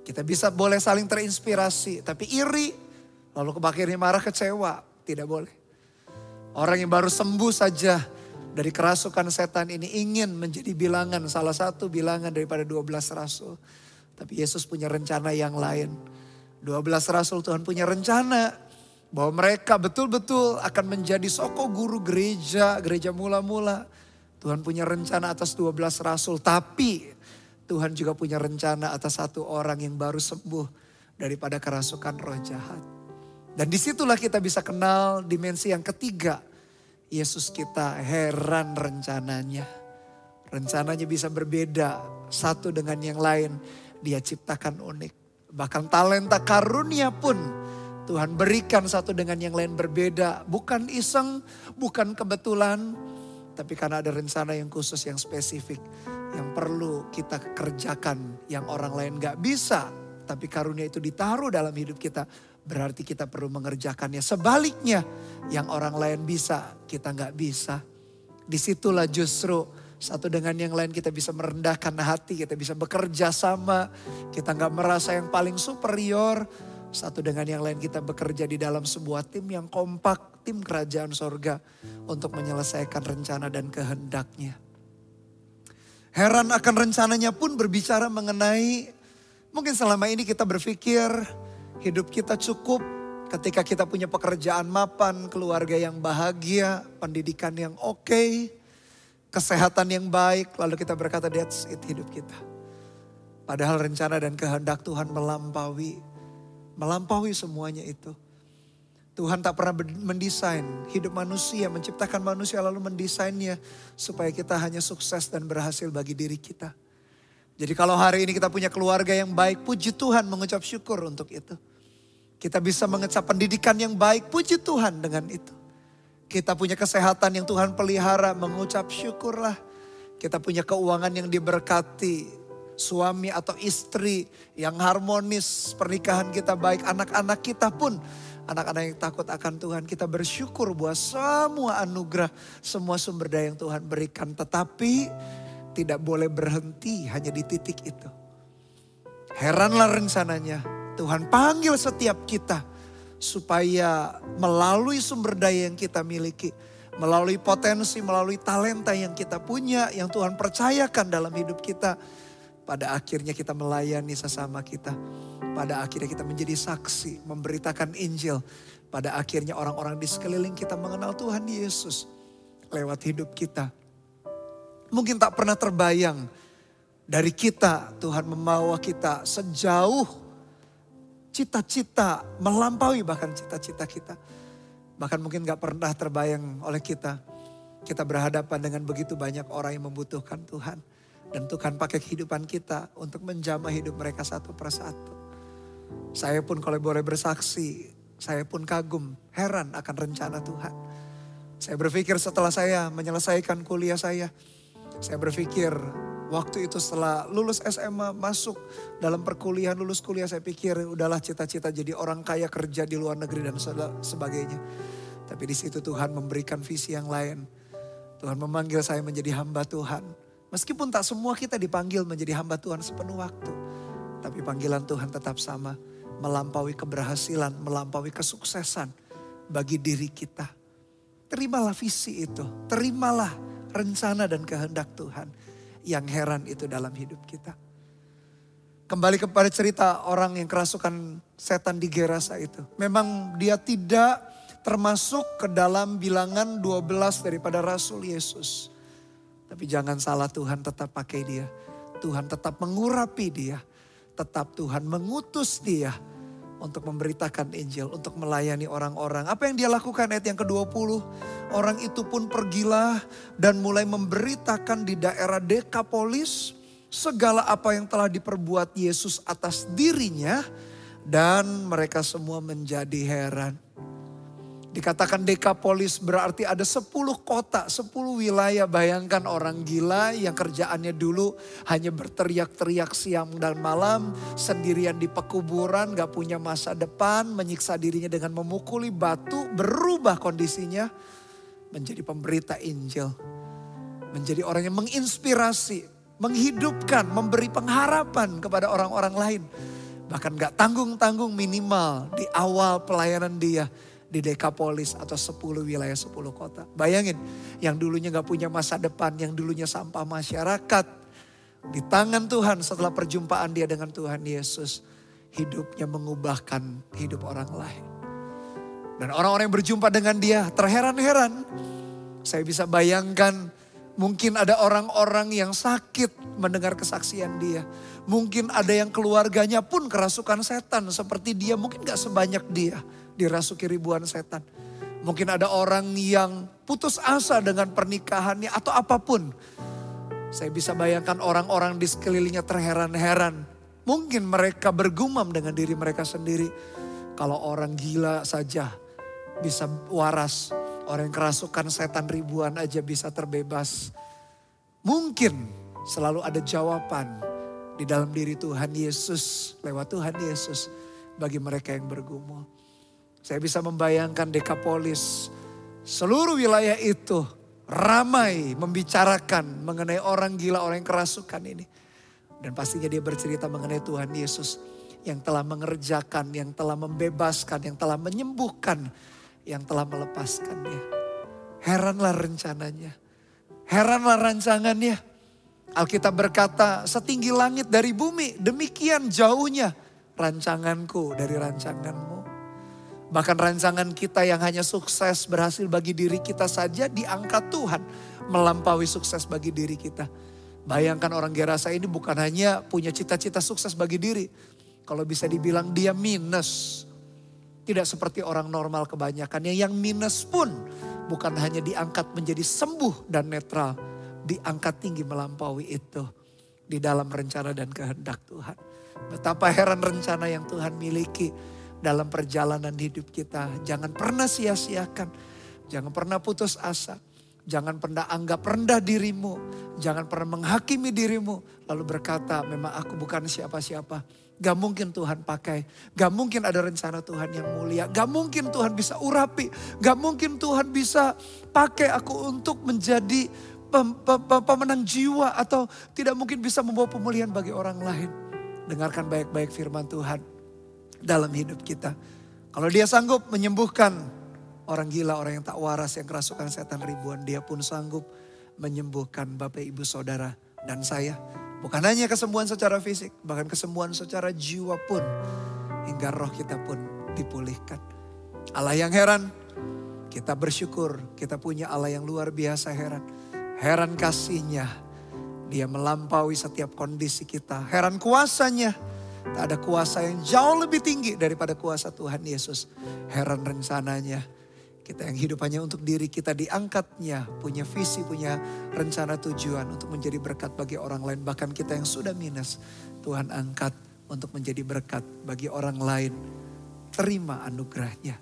Kita bisa boleh saling terinspirasi, tapi iri, lalu akhirnya marah, kecewa, tidak boleh. Orang yang baru sembuh saja dari kerasukan setan ini ingin menjadi bilangan, salah satu bilangan daripada 12 rasul. Tapi Yesus punya rencana yang lain. 12 rasul Tuhan punya rencana. Bahwa mereka betul-betul akan menjadi soko guru gereja mula-mula. Tuhan punya rencana atas 12 rasul. Tapi Tuhan juga punya rencana atas satu orang yang baru sembuh daripada kerasukan roh jahat. Dan disitulah kita bisa kenal dimensi yang ketiga. Yesus kita heran rencananya. Rencananya bisa berbeda satu dengan yang lain. Dia ciptakan unik. Bahkan talenta karunia pun Tuhan berikan satu dengan yang lain berbeda. Bukan iseng, bukan kebetulan. Tapi karena ada rencana yang khusus, yang spesifik. Yang perlu kita kerjakan. Yang orang lain gak bisa. Tapi karunia itu ditaruh dalam hidup kita. Berarti kita perlu mengerjakannya. Sebaliknya, yang orang lain bisa, kita gak bisa. Disitulah justru satu dengan yang lain kita bisa merendahkan hati. Kita bisa bekerja sama. Kita gak merasa yang paling superior. Satu dengan yang lain kita bekerja di dalam sebuah tim yang kompak, tim kerajaan sorga untuk menyelesaikan rencana dan kehendaknya. Heran akan rencananya pun berbicara mengenai, mungkin selama ini kita berpikir hidup kita cukup ketika kita punya pekerjaan mapan, keluarga yang bahagia, pendidikan yang oke, kesehatan yang baik, lalu kita berkata that's it hidup kita. Padahal rencana dan kehendak Tuhan melampaui semuanya itu. Tuhan tak pernah mendesain hidup manusia, menciptakan manusia lalu mendesainnya supaya kita hanya sukses dan berhasil bagi diri kita. Jadi kalau hari ini kita punya keluarga yang baik, puji Tuhan, mengucap syukur untuk itu. Kita bisa mengecap pendidikan yang baik, puji Tuhan dengan itu. Kita punya kesehatan yang Tuhan pelihara, mengucap syukurlah. Kita punya keuangan yang diberkati, suami atau istri yang harmonis, pernikahan kita baik, anak-anak kita pun anak-anak yang takut akan Tuhan. Kita bersyukur buat semua anugerah, semua sumber daya yang Tuhan berikan. Tetapi tidak boleh berhenti hanya di titik itu. Heranlah rencananya, Tuhan panggil setiap kita supaya melalui sumber daya yang kita miliki, melalui potensi, melalui talenta yang kita punya, yang Tuhan percayakan dalam hidup kita, pada akhirnya kita melayani sesama kita. Pada akhirnya kita menjadi saksi, memberitakan Injil. Pada akhirnya orang-orang di sekeliling kita mengenal Tuhan Yesus lewat hidup kita. Mungkin tak pernah terbayang dari kita, Tuhan membawa kita sejauh cita-cita, melampaui bahkan cita-cita kita. Bahkan mungkin gak pernah terbayang oleh kita. Kita berhadapan dengan begitu banyak orang yang membutuhkan Tuhan. Dan Tuhan pakai kehidupan kita untuk menjamah hidup mereka satu persatu. Saya pun kalau boleh bersaksi, saya pun kagum, heran akan rencana Tuhan. Saya berpikir setelah saya menyelesaikan kuliah saya berpikir waktu itu setelah lulus SMA masuk dalam perkuliahan, lulus kuliah, saya pikir udahlah cita-cita jadi orang kaya, kerja di luar negeri dan sebagainya. Tapi di situ Tuhan memberikan visi yang lain. Tuhan memanggil saya menjadi hamba Tuhan. Meskipun tak semua kita dipanggil menjadi hamba Tuhan sepenuh waktu. Tapi panggilan Tuhan tetap sama. Melampaui keberhasilan, melampaui kesuksesan bagi diri kita. Terimalah visi itu. Terimalah rencana dan kehendak Tuhan. Yang heran itu dalam hidup kita. Kembali kepada cerita orang yang kerasukan setan di Gerasa itu. Memang dia tidak termasuk ke dalam bilangan 12 daripada Rasul Yesus. Tapi jangan salah, Tuhan tetap pakai dia. Tuhan tetap mengurapi dia. Tetap Tuhan mengutus dia untuk memberitakan Injil, untuk melayani orang-orang. Apa yang dia lakukan ayat yang ke-20? Orang itu pun pergilah dan mulai memberitakan di daerah Dekapolis segala apa yang telah diperbuat Yesus atas dirinya. Dan mereka semua menjadi heran. Dikatakan Dekapolis berarti ada 10 kota, 10 wilayah. Bayangkan orang gila yang kerjaannya dulu hanya berteriak-teriak siang dan malam. Sendirian di pekuburan, gak punya masa depan. Menyiksa dirinya dengan memukuli batu. Berubah kondisinya menjadi pemberita Injil. Menjadi orang yang menginspirasi, menghidupkan, memberi pengharapan kepada orang-orang lain. Bahkan gak tanggung-tanggung, minimal di awal pelayanan dia. Di Dekapolis atau 10 wilayah 10 kota. Bayangin yang dulunya gak punya masa depan, yang dulunya sampah masyarakat. Di tangan Tuhan setelah perjumpaan dia dengan Tuhan Yesus. Hidupnya mengubahkan hidup orang lain. Dan orang-orang yang berjumpa dengan dia terheran-heran. Saya bisa bayangkan mungkin ada orang-orang yang sakit mendengar kesaksian dia. Mungkin ada yang keluarganya pun kerasukan setan seperti dia. Mungkin gak sebanyak dia. Dirasuki ribuan setan. Mungkin ada orang yang putus asa dengan pernikahannya atau apapun. Saya bisa bayangkan orang-orang di sekelilingnya terheran-heran. Mungkin mereka bergumam dengan diri mereka sendiri. Kalau orang gila saja bisa waras. Orang yang kerasukan setan ribuan aja bisa terbebas. Mungkin selalu ada jawaban di dalam diri Tuhan Yesus. Lewat Tuhan Yesus bagi mereka yang bergumul. Saya bisa membayangkan Dekapolis, seluruh wilayah itu ramai membicarakan mengenai orang gila, orang yang kerasukan ini. Dan pastinya dia bercerita mengenai Tuhan Yesus yang telah mengerjakan, yang telah membebaskan, yang telah menyembuhkan, yang telah melepaskan dia. Heranlah rencananya, heranlah rancangannya. Alkitab berkata, setinggi langit dari bumi, demikian jauhnya rancanganku dari rancanganmu. Bahkan rancangan kita yang hanya sukses berhasil bagi diri kita saja diangkat Tuhan melampaui sukses bagi diri kita. Bayangkan orang Gerasa ini bukan hanya punya cita-cita sukses bagi diri. Kalau bisa dibilang dia minus. Tidak seperti orang normal kebanyakan. Yang minus pun bukan hanya diangkat menjadi sembuh dan netral. Diangkat tinggi melampaui itu. Di dalam rencana dan kehendak Tuhan. Betapa heran rencana yang Tuhan miliki dalam perjalanan hidup kita. Jangan pernah sia-siakan. Jangan pernah putus asa. Jangan pernah anggap rendah dirimu. Jangan pernah menghakimi dirimu. Lalu berkata, memang aku bukan siapa-siapa. Gak mungkin Tuhan pakai. Gak mungkin ada rencana Tuhan yang mulia. Gak mungkin Tuhan bisa urapi. Gak mungkin Tuhan bisa pakai aku untuk menjadi pemenang jiwa. Atau tidak mungkin bisa membawa pemulihan bagi orang lain. Dengarkan baik-baik firman Tuhan dalam hidup kita. Kalau dia sanggup menyembuhkan orang gila, orang yang tak waras, yang kerasukan setan ribuan. Dia pun sanggup menyembuhkan Bapak, Ibu, Saudara, dan saya. Bukan hanya kesembuhan secara fisik, bahkan kesembuhan secara jiwa pun. Hingga roh kita pun dipulihkan. Allah yang heran, kita bersyukur kita punya Allah yang luar biasa heran. Heran kasih-Nya, Dia melampaui setiap kondisi kita. Heran kuasanya, tak ada kuasa yang jauh lebih tinggi daripada kuasa Tuhan Yesus. Heran rencananya, kita yang hidup hanya untuk diri kita diangkatnya. Punya visi, punya rencana tujuan untuk menjadi berkat bagi orang lain. Bahkan kita yang sudah minus, Tuhan angkat untuk menjadi berkat bagi orang lain. Terima anugerah-Nya.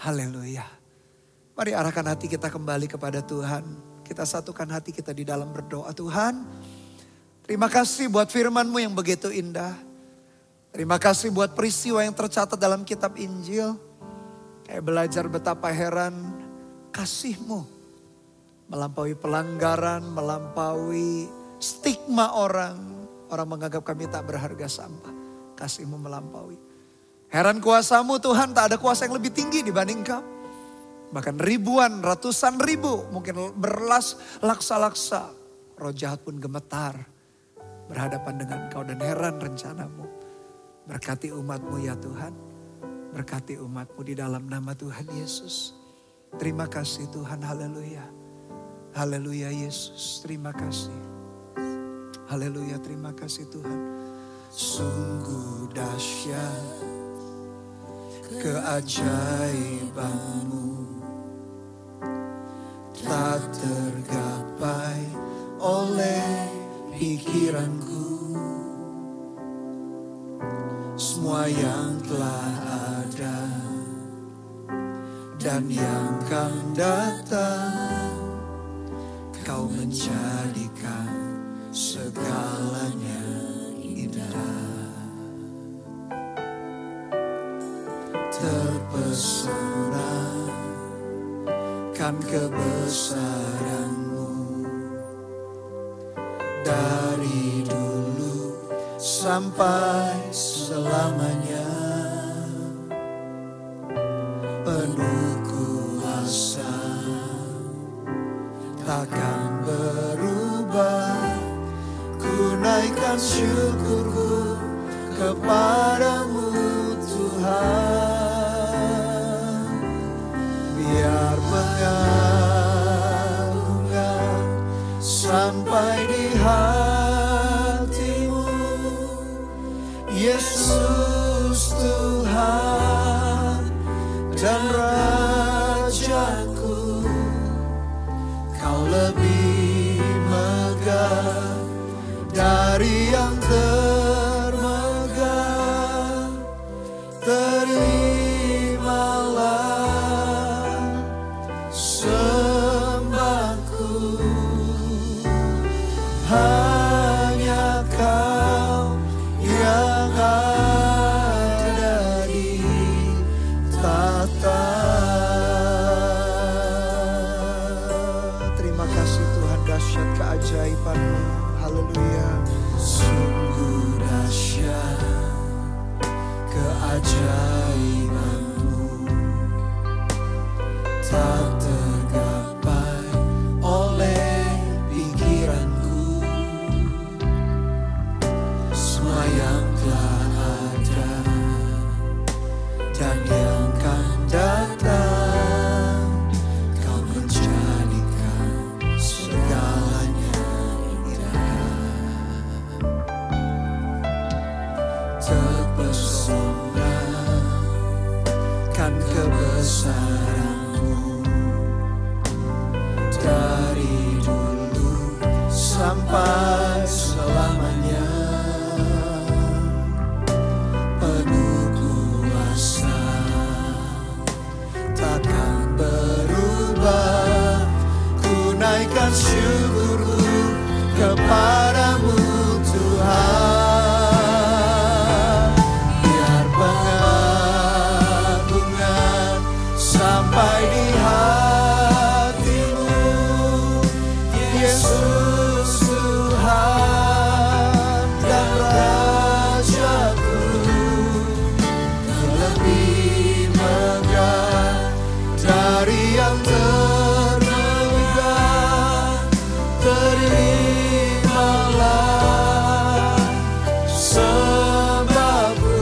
Haleluya. Mari arahkan hati kita kembali kepada Tuhan. Kita satukan hati kita di dalam berdoa. Tuhan, terima kasih buat firman-Mu yang begitu indah. Terima kasih buat peristiwa yang tercatat dalam kitab Injil. Kayak belajar betapa heran kasih-Mu. Melampaui pelanggaran, melampaui stigma orang. Orang menganggap kami tak berharga sampah. Kasih-Mu melampaui. Heran kuasa-Mu Tuhan, tak ada kuasa yang lebih tinggi dibanding Kau. Bahkan ribuan, ratusan ribu, mungkin laksa-laksa. Roh jahat pun gemetar berhadapan dengan Kau dan heran rencana-Mu. Berkati umat-Mu ya Tuhan. Berkati umat-Mu di dalam nama Tuhan Yesus. Terima kasih Tuhan, haleluya. Haleluya Yesus, terima kasih. Haleluya, terima kasih Tuhan. Sungguh dahsyat keajaiban-Mu, tak tergapai oleh pikiranku. Semua yang telah ada dan yang akan datang, Kau menjadikan segalanya indah. Terpesona kan kebesaran-Mu dari dulu sampai selamanya. Penuh kuasa takkan berubah. Ku naikkan syukurku kepadamu Tuhan. Biar pengagungan sampai di hatimu, Yesus Tuhan dan Rajaku. Kau lebih megah dari yang termegah. Terimalah sembahku. Hanya Kau yang ada di tata. Terima kasih Tuhan, dahsyat keajaiban-Mu. Haleluya. Sungguh dahsyat keajaiban-Mu, tak tergapai oleh pikiranku. Semua yang telah ada dan yang akan datang, Kau menjadikan segalanya indah. Terpesona kebesaran-Mu dari dulu sampai selamanya. Penuh kuasa, takkan berubah. Ku naikkan syukurku kepadamu Tuhan. Biar pengagungan sampai di hatimu, Yesus Tuhan dan Rajaku. Kau lebih megah dari yang termegah. Terimalah sembahku,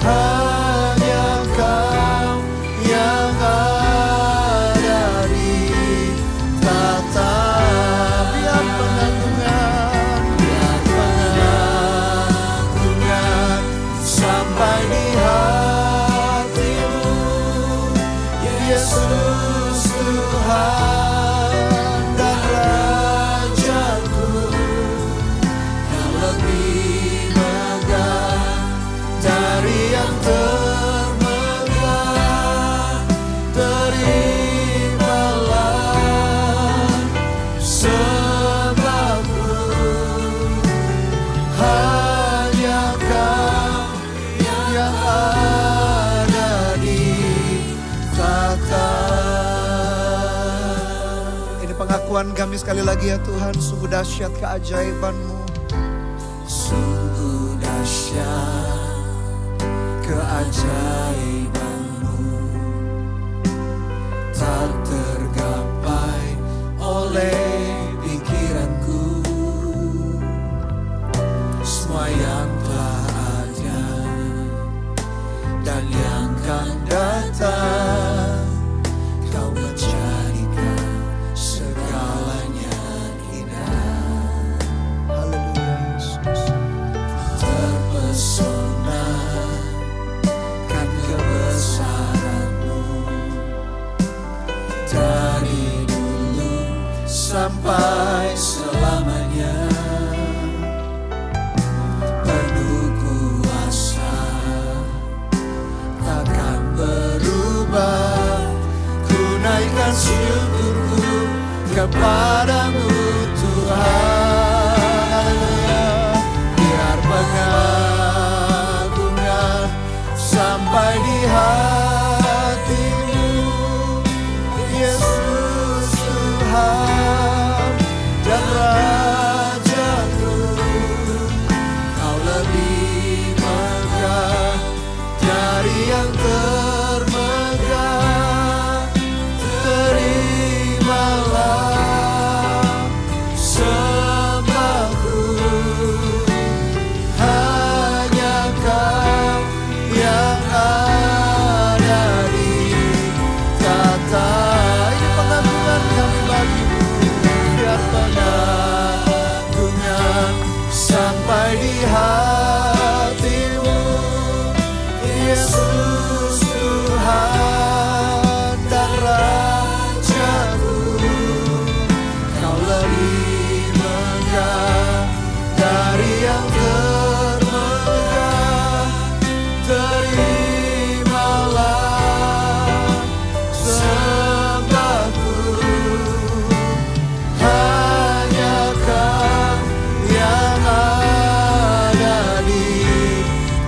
hanya Kau yang ada di tata. Biar pengagungan sampai di hatimu, Yesus Tuhan dan Rajaku. Kau lebih megah dari yang termegah. Terimalah sembahku, hanya Kau yang ada di tata. Ini pengakuan kami sekali lagi ya Tuhan, sungguh dahsyat keajaiban-Mu. Sungguh dahsyat keajaiban-Mu, tak tergapai oleh pikiranku. Semua yang telah ada dan yang akan datang, Kau menjadikan segalanya indah. Haleluya Yesus. Terpesona kan kebesaran-Mu dari dulu sampai selamanya. Penuh kuasa, takkan berubah. Ku naikkan syukurku kepadamu Tuhan. Haleluya. Biar pengagungan sampai di hatimu, Yesus Tuhan dan Rajaku. Kau lebih megah dari yang termegah. Terimalah sembahku, hanya Kau yang ada di tata. Ini pengagungan kami bagimu. Biar pengagungan sampai di hatimu, Yesus Tuhan dan Rajaku. Kau lebih megah dari yang termegah. Terimalah sembahku, hanya Kau yang ada di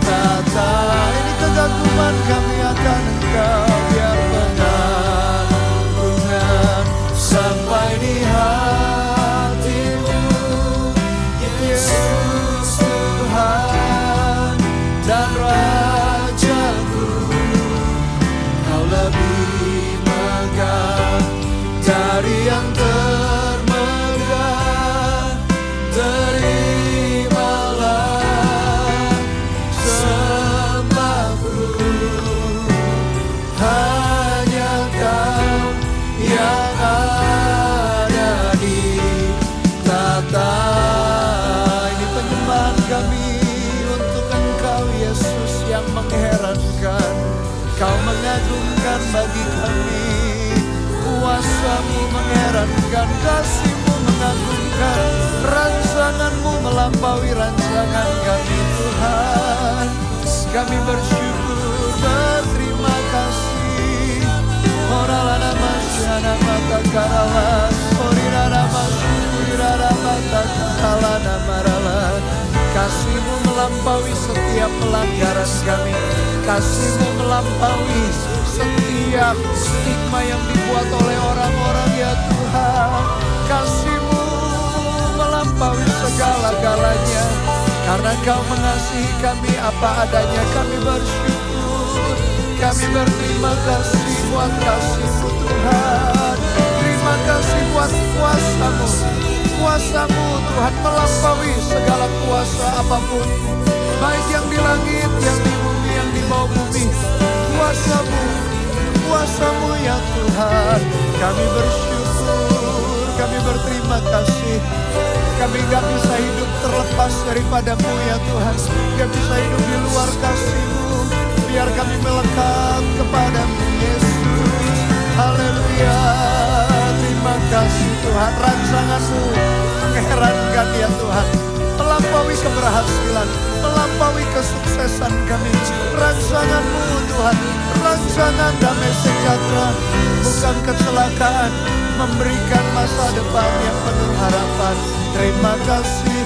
tata. Ini kegaguman kami akan Engkau. Biar pengagungan sampai di hatimu, Yesus Tuhan dan Rajaku. Kau lebih megah dari yang termegah. Terimalah sembahku, hanya Kau yang ada di tata. Ini penyembahan kami untuk Engkau Yesus yang mengherankan. Kau bagi kami. Kuasa-Mu mengherankan, kasih-Mu mengagumkan, rancangan-Mu melampaui rancangan kami Tuhan. Kami bersyukur, berterima kasih. Oralana masyana mata karala, orirana masyurana mata karala marala. Kasih-Mu melampaui setiap pelanggaran kami. Kasih-Mu melampaui setiap stigma yang dibuat oleh orang-orang ya Tuhan. Kasih-Mu melampaui segala-galanya. Karena Kau mengasihi kami apa adanya, kami bersyukur. Kami berterima kasih buat kasih-Mu Tuhan. Terima kasih buat kuasa-Mu. Kuasa-Mu Tuhan melampaui segala kuasa apapun. Baik yang di langit, yang di bumi, yang di bawah bumi. Kuasa-Mu, kuasa-Mu ya Tuhan. Kami bersyukur, kami berterima kasih. Kami gak bisa hidup terlepas daripada-Mu ya Tuhan. Gak bisa hidup di luar kasih-Mu. Biar kami melekat kepada-Mu Yesus. Haleluya. Terima kasih Tuhan. Rancangan-Mu mengherankan ya Tuhan. Melampaui keberhasilan, melampaui kesuksesan kami. Rancangan-Mu Tuhan, rancangan damai sejahtera, bukan kecelakaan, memberikan masa depan yang penuh harapan. Terima kasih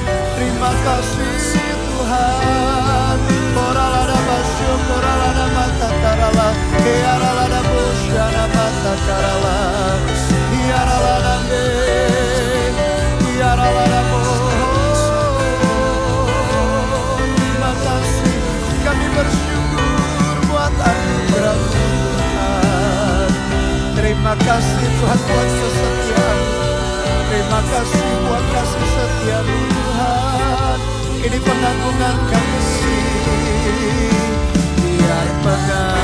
Tuhan. Koralada basyo, koralada mata karala, hiaralada busyana mata karala, hiaralada be, hiaralada bo. Terima kasih, kami bersyukur buat anugerah Tuhan. Terima kasih Tuhan buat kesetiaan. Terima kasih buat kasih setia-Mu Tuhan. Ini pengagungan kami. Biar pengagungan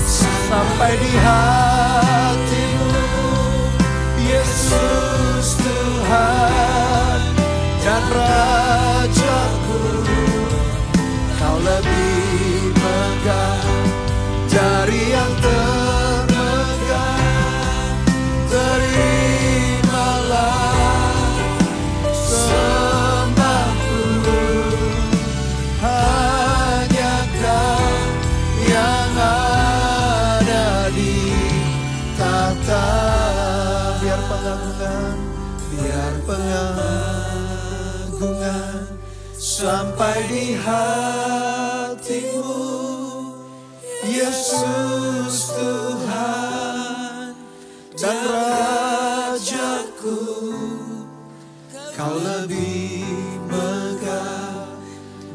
sampai di hati-Mu, Yesus Tuhan dan Rajaku. Kau lebih megah dari yang termegah. Terimalah sembahku, hanya Kau yang ada di tata. Biar pengagungan sampai di hati-Mu, Yesus Tuhan dan Rajaku. Kau lebih megah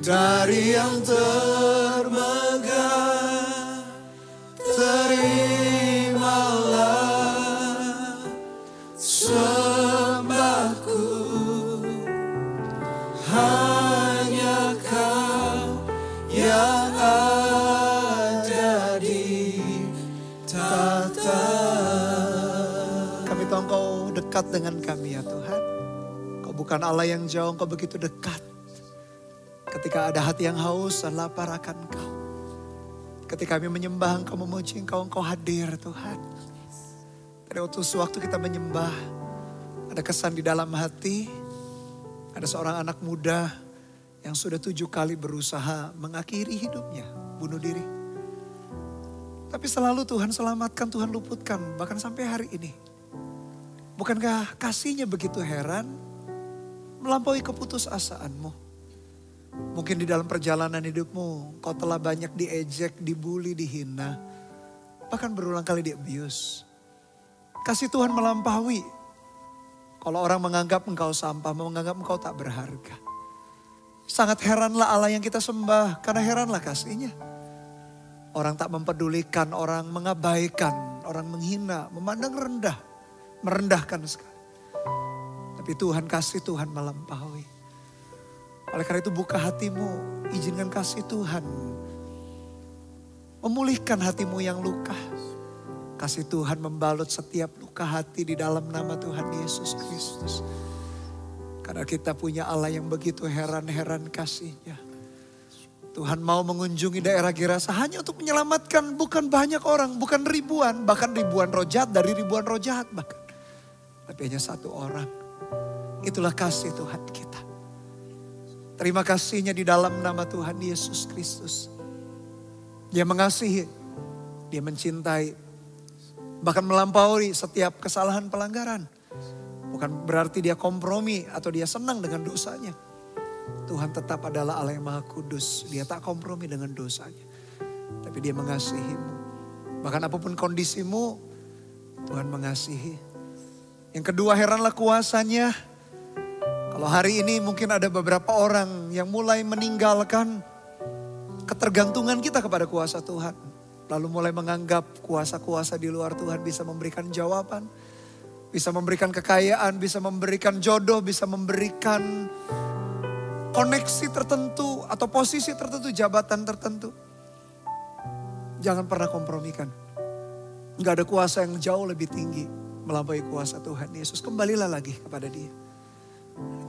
dari yang termegah. Terimalah sembahku, hanya Kau yang ada di tata. Kami tahu Engkau dekat dengan kami ya Tuhan. Engkau bukan Allah yang jauh, Engkau begitu dekat. Ketika ada hati yang haus dan lapar akan Engkau. Ketika kami menyembah Engkau, memuji Engkau, Engkau hadir Tuhan. Dari waktu sewaktu kita menyembah, ada kesan di dalam hati. Ada seorang anak muda yang sudah 7 kali berusaha mengakhiri hidupnya, bunuh diri. Tapi selalu Tuhan selamatkan, Tuhan luputkan, bahkan sampai hari ini. Bukankah kasih-Nya begitu heran, melampaui keputusasaan-Mu? Mungkin di dalam perjalanan hidupmu, kau telah banyak diejek, dibully, dihina. Bahkan berulang kali di-abuse. Kasih Tuhan melampaui. Kalau orang menganggap engkau sampah, menganggap engkau tak berharga. Sangat heranlah Allah yang kita sembah, karena heranlah kasih-Nya. Orang tak mempedulikan, orang mengabaikan, orang menghina, memandang rendah, merendahkan sekali. Tapi Tuhan, kasih Tuhan melampaui. Oleh karena itu buka hatimu, izinkan kasih Tuhan memulihkan hatimu yang luka. Kasih Tuhan membalut setiap luka hati di dalam nama Tuhan Yesus Kristus. Karena kita punya Allah yang begitu heran-heran kasih-Nya. Tuhan mau mengunjungi daerah Gerasa hanya untuk menyelamatkan bukan banyak orang, bukan ribuan, bahkan ribuan roh jahat dari ribuan roh jahat bahkan. Tapi hanya satu orang. Itulah kasih Tuhan kita. Terima kasihnya di dalam nama Tuhan Yesus Kristus. Dia mengasihi, dia mencintai, bahkan melampaui setiap kesalahan pelanggaran. Bukan berarti dia kompromi atau dia senang dengan dosanya. Tuhan tetap adalah Allah yang Maha Kudus. Dia tak kompromi dengan dosanya. Tapi dia mengasihimu. Bahkan apapun kondisimu, Tuhan mengasihi. Yang kedua, heranlah kuasanya. Kalau hari ini mungkin ada beberapa orang yang mulai meninggalkan ketergantungan kita kepada kuasa Tuhan. Lalu mulai menganggap kuasa-kuasa di luar Tuhan bisa memberikan jawaban. Bisa memberikan kekayaan, bisa memberikan jodoh, bisa memberikan koneksi tertentu atau posisi tertentu, jabatan tertentu. Jangan pernah kompromikan. Gak ada kuasa yang jauh lebih tinggi melampaui kuasa Tuhan Yesus. Kembalilah lagi kepada dia.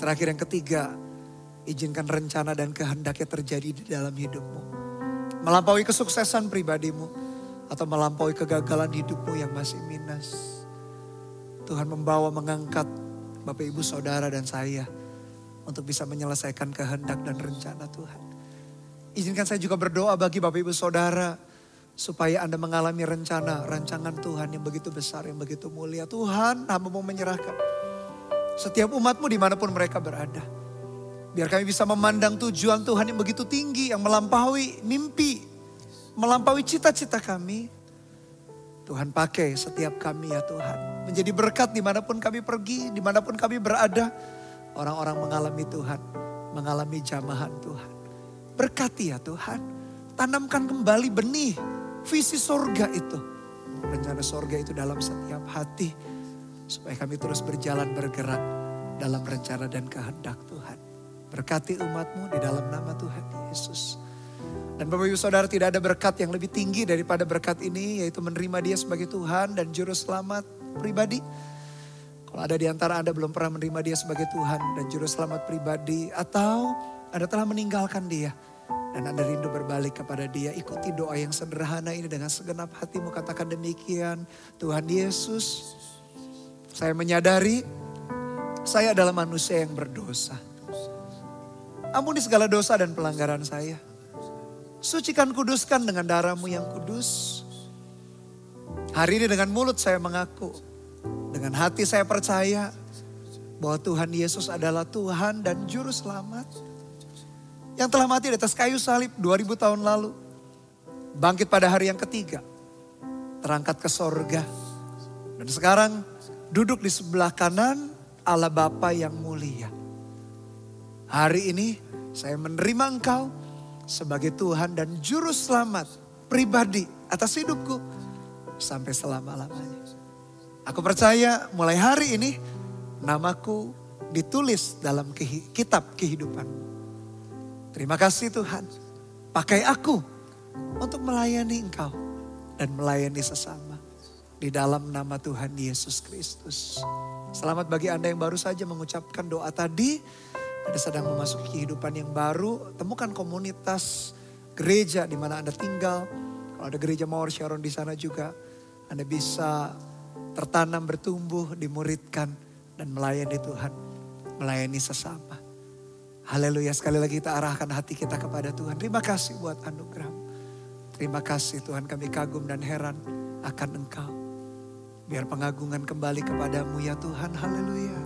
Terakhir yang ketiga, izinkan rencana dan kehendaknya terjadi di dalam hidupmu. Melampaui kesuksesan pribadimu atau melampaui kegagalan hidupmu yang masih minus. Tuhan membawa mengangkat Bapak Ibu Saudara dan saya untuk bisa menyelesaikan kehendak dan rencana Tuhan. Izinkan saya juga berdoa bagi Bapak Ibu Saudara supaya Anda mengalami rancangan Tuhan yang begitu besar, yang begitu mulia. Tuhan, hamba mau menyerahkan setiap umatmu dimanapun mereka berada. Biar kami bisa memandang tujuan Tuhan yang begitu tinggi, yang melampaui mimpi, melampaui cita-cita kami. Tuhan pakai setiap kami ya Tuhan. Menjadi berkat dimanapun kami pergi, dimanapun kami berada. Orang-orang mengalami Tuhan, mengalami jamahan Tuhan. Berkati ya Tuhan. Tanamkan kembali benih, visi sorga itu. Rencana sorga itu dalam setiap hati. Supaya kami terus berjalan bergerak dalam rencana dan kehendak Tuhan. Berkati umatmu di dalam nama Tuhan Yesus. Dan Bapak Ibu Saudara, tidak ada berkat yang lebih tinggi daripada berkat ini. Yaitu menerima dia sebagai Tuhan dan Juru Selamat pribadi. Kalau ada di antara Anda belum pernah menerima dia sebagai Tuhan dan Juru Selamat pribadi. Atau Anda telah meninggalkan dia. Dan Anda rindu berbalik kepada dia. Ikuti doa yang sederhana ini dengan segenap hatimu. Katakan demikian. Tuhan Yesus, saya menyadari saya adalah manusia yang berdosa. Ampuni segala dosa dan pelanggaran saya. Sucikan, kuduskan dengan darah-Mu yang kudus. Hari ini dengan mulut saya mengaku. Dengan hati saya percaya bahwa Tuhan Yesus adalah Tuhan dan Juru Selamat. Yang telah mati di atas kayu salib 2000 tahun lalu. Bangkit pada hari yang ketiga. Terangkat ke sorga. Dan sekarang duduk di sebelah kanan Allah Bapa yang mulia. Hari ini saya menerima Engkau sebagai Tuhan dan Juru Selamat pribadi atas hidupku sampai selama-lamanya. Aku percaya mulai hari ini namaku ditulis dalam kitab kehidupan. Terima kasih Tuhan. Pakai aku untuk melayani Engkau dan melayani sesama. Di dalam nama Tuhan Yesus Kristus. Selamat bagi Anda yang baru saja mengucapkan doa tadi. Anda sedang memasuki kehidupan yang baru. Temukan komunitas gereja di mana Anda tinggal. Kalau ada gereja Mawar Sharon di sana juga. Anda bisa tertanam, bertumbuh, dimuridkan. Dan melayani Tuhan. Melayani sesama. Haleluya, sekali lagi kita arahkan hati kita kepada Tuhan. Terima kasih buat anugerah. Terima kasih Tuhan, kami kagum dan heran akan Engkau. Biar pengagungan kembali kepadamu ya Tuhan, haleluya.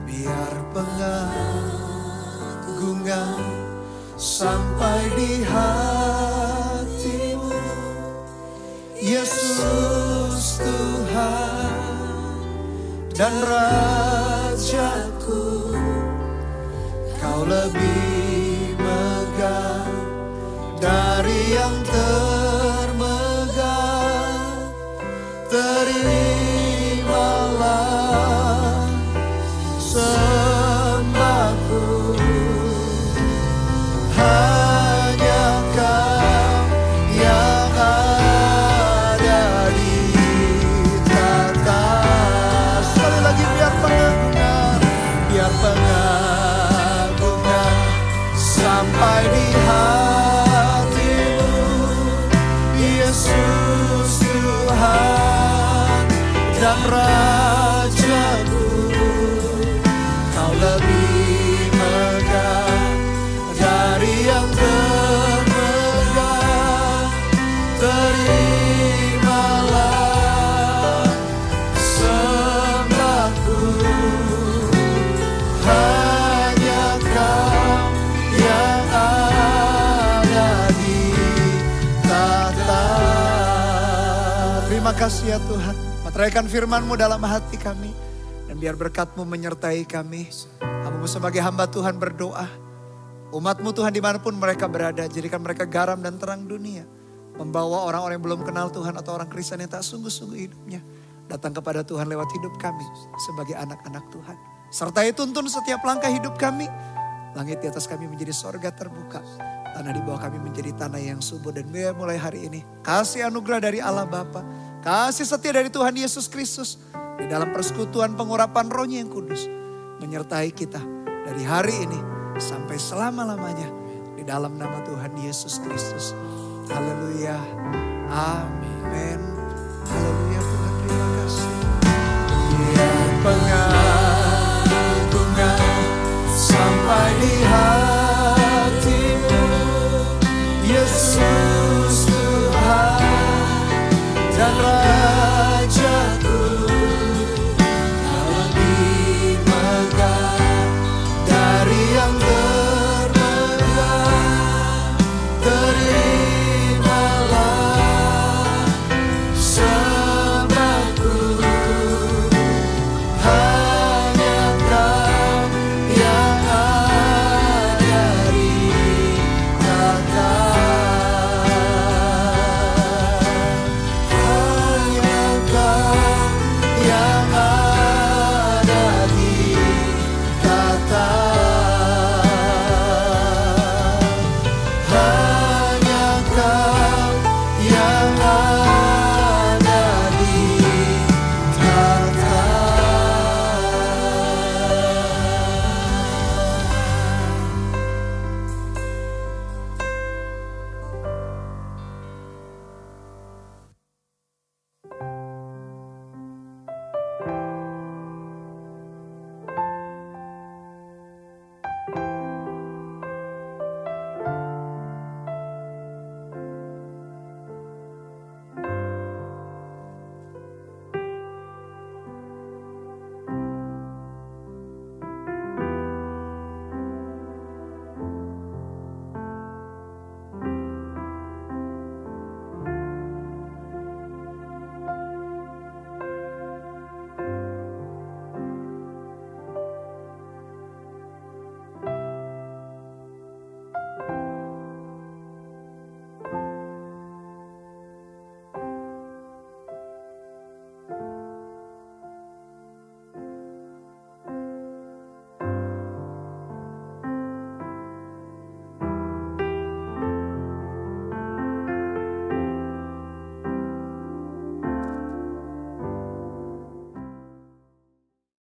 Biar pengagungan sampai di hatimu, Yesus Tuhan dan Rajaku. Kau lebih megah dari yang termegah. Terimalah sembahku, hanya Kau yang ada di tata. Sekali lagi biar pengagungan Terima kasih ya Tuhan. Materaikan firman-Mu dalam hati kami. Dan biar berkat-Mu menyertai kami. Hamba-Mu sebagai hamba Tuhan berdoa. Umat-Mu Tuhan dimanapun mereka berada. Jadikan mereka garam dan terang dunia. Membawa orang-orang yang belum kenal Tuhan atau orang Kristen yang tak sungguh-sungguh hidupnya. Datang kepada Tuhan lewat hidup kami sebagai anak-anak Tuhan. Sertai tuntun setiap langkah hidup kami. Langit di atas kami menjadi sorga terbuka. Tanah di bawah kami menjadi tanah yang subur. Dan mulai hari ini kasih anugerah dari Allah Bapa, kasih setia dari Tuhan Yesus Kristus. Di dalam persekutuan pengurapan Roh-Nya yang kudus. Menyertai kita dari hari ini sampai selama-lamanya. Di dalam nama Tuhan Yesus Kristus. Haleluya. Amin. Haleluya.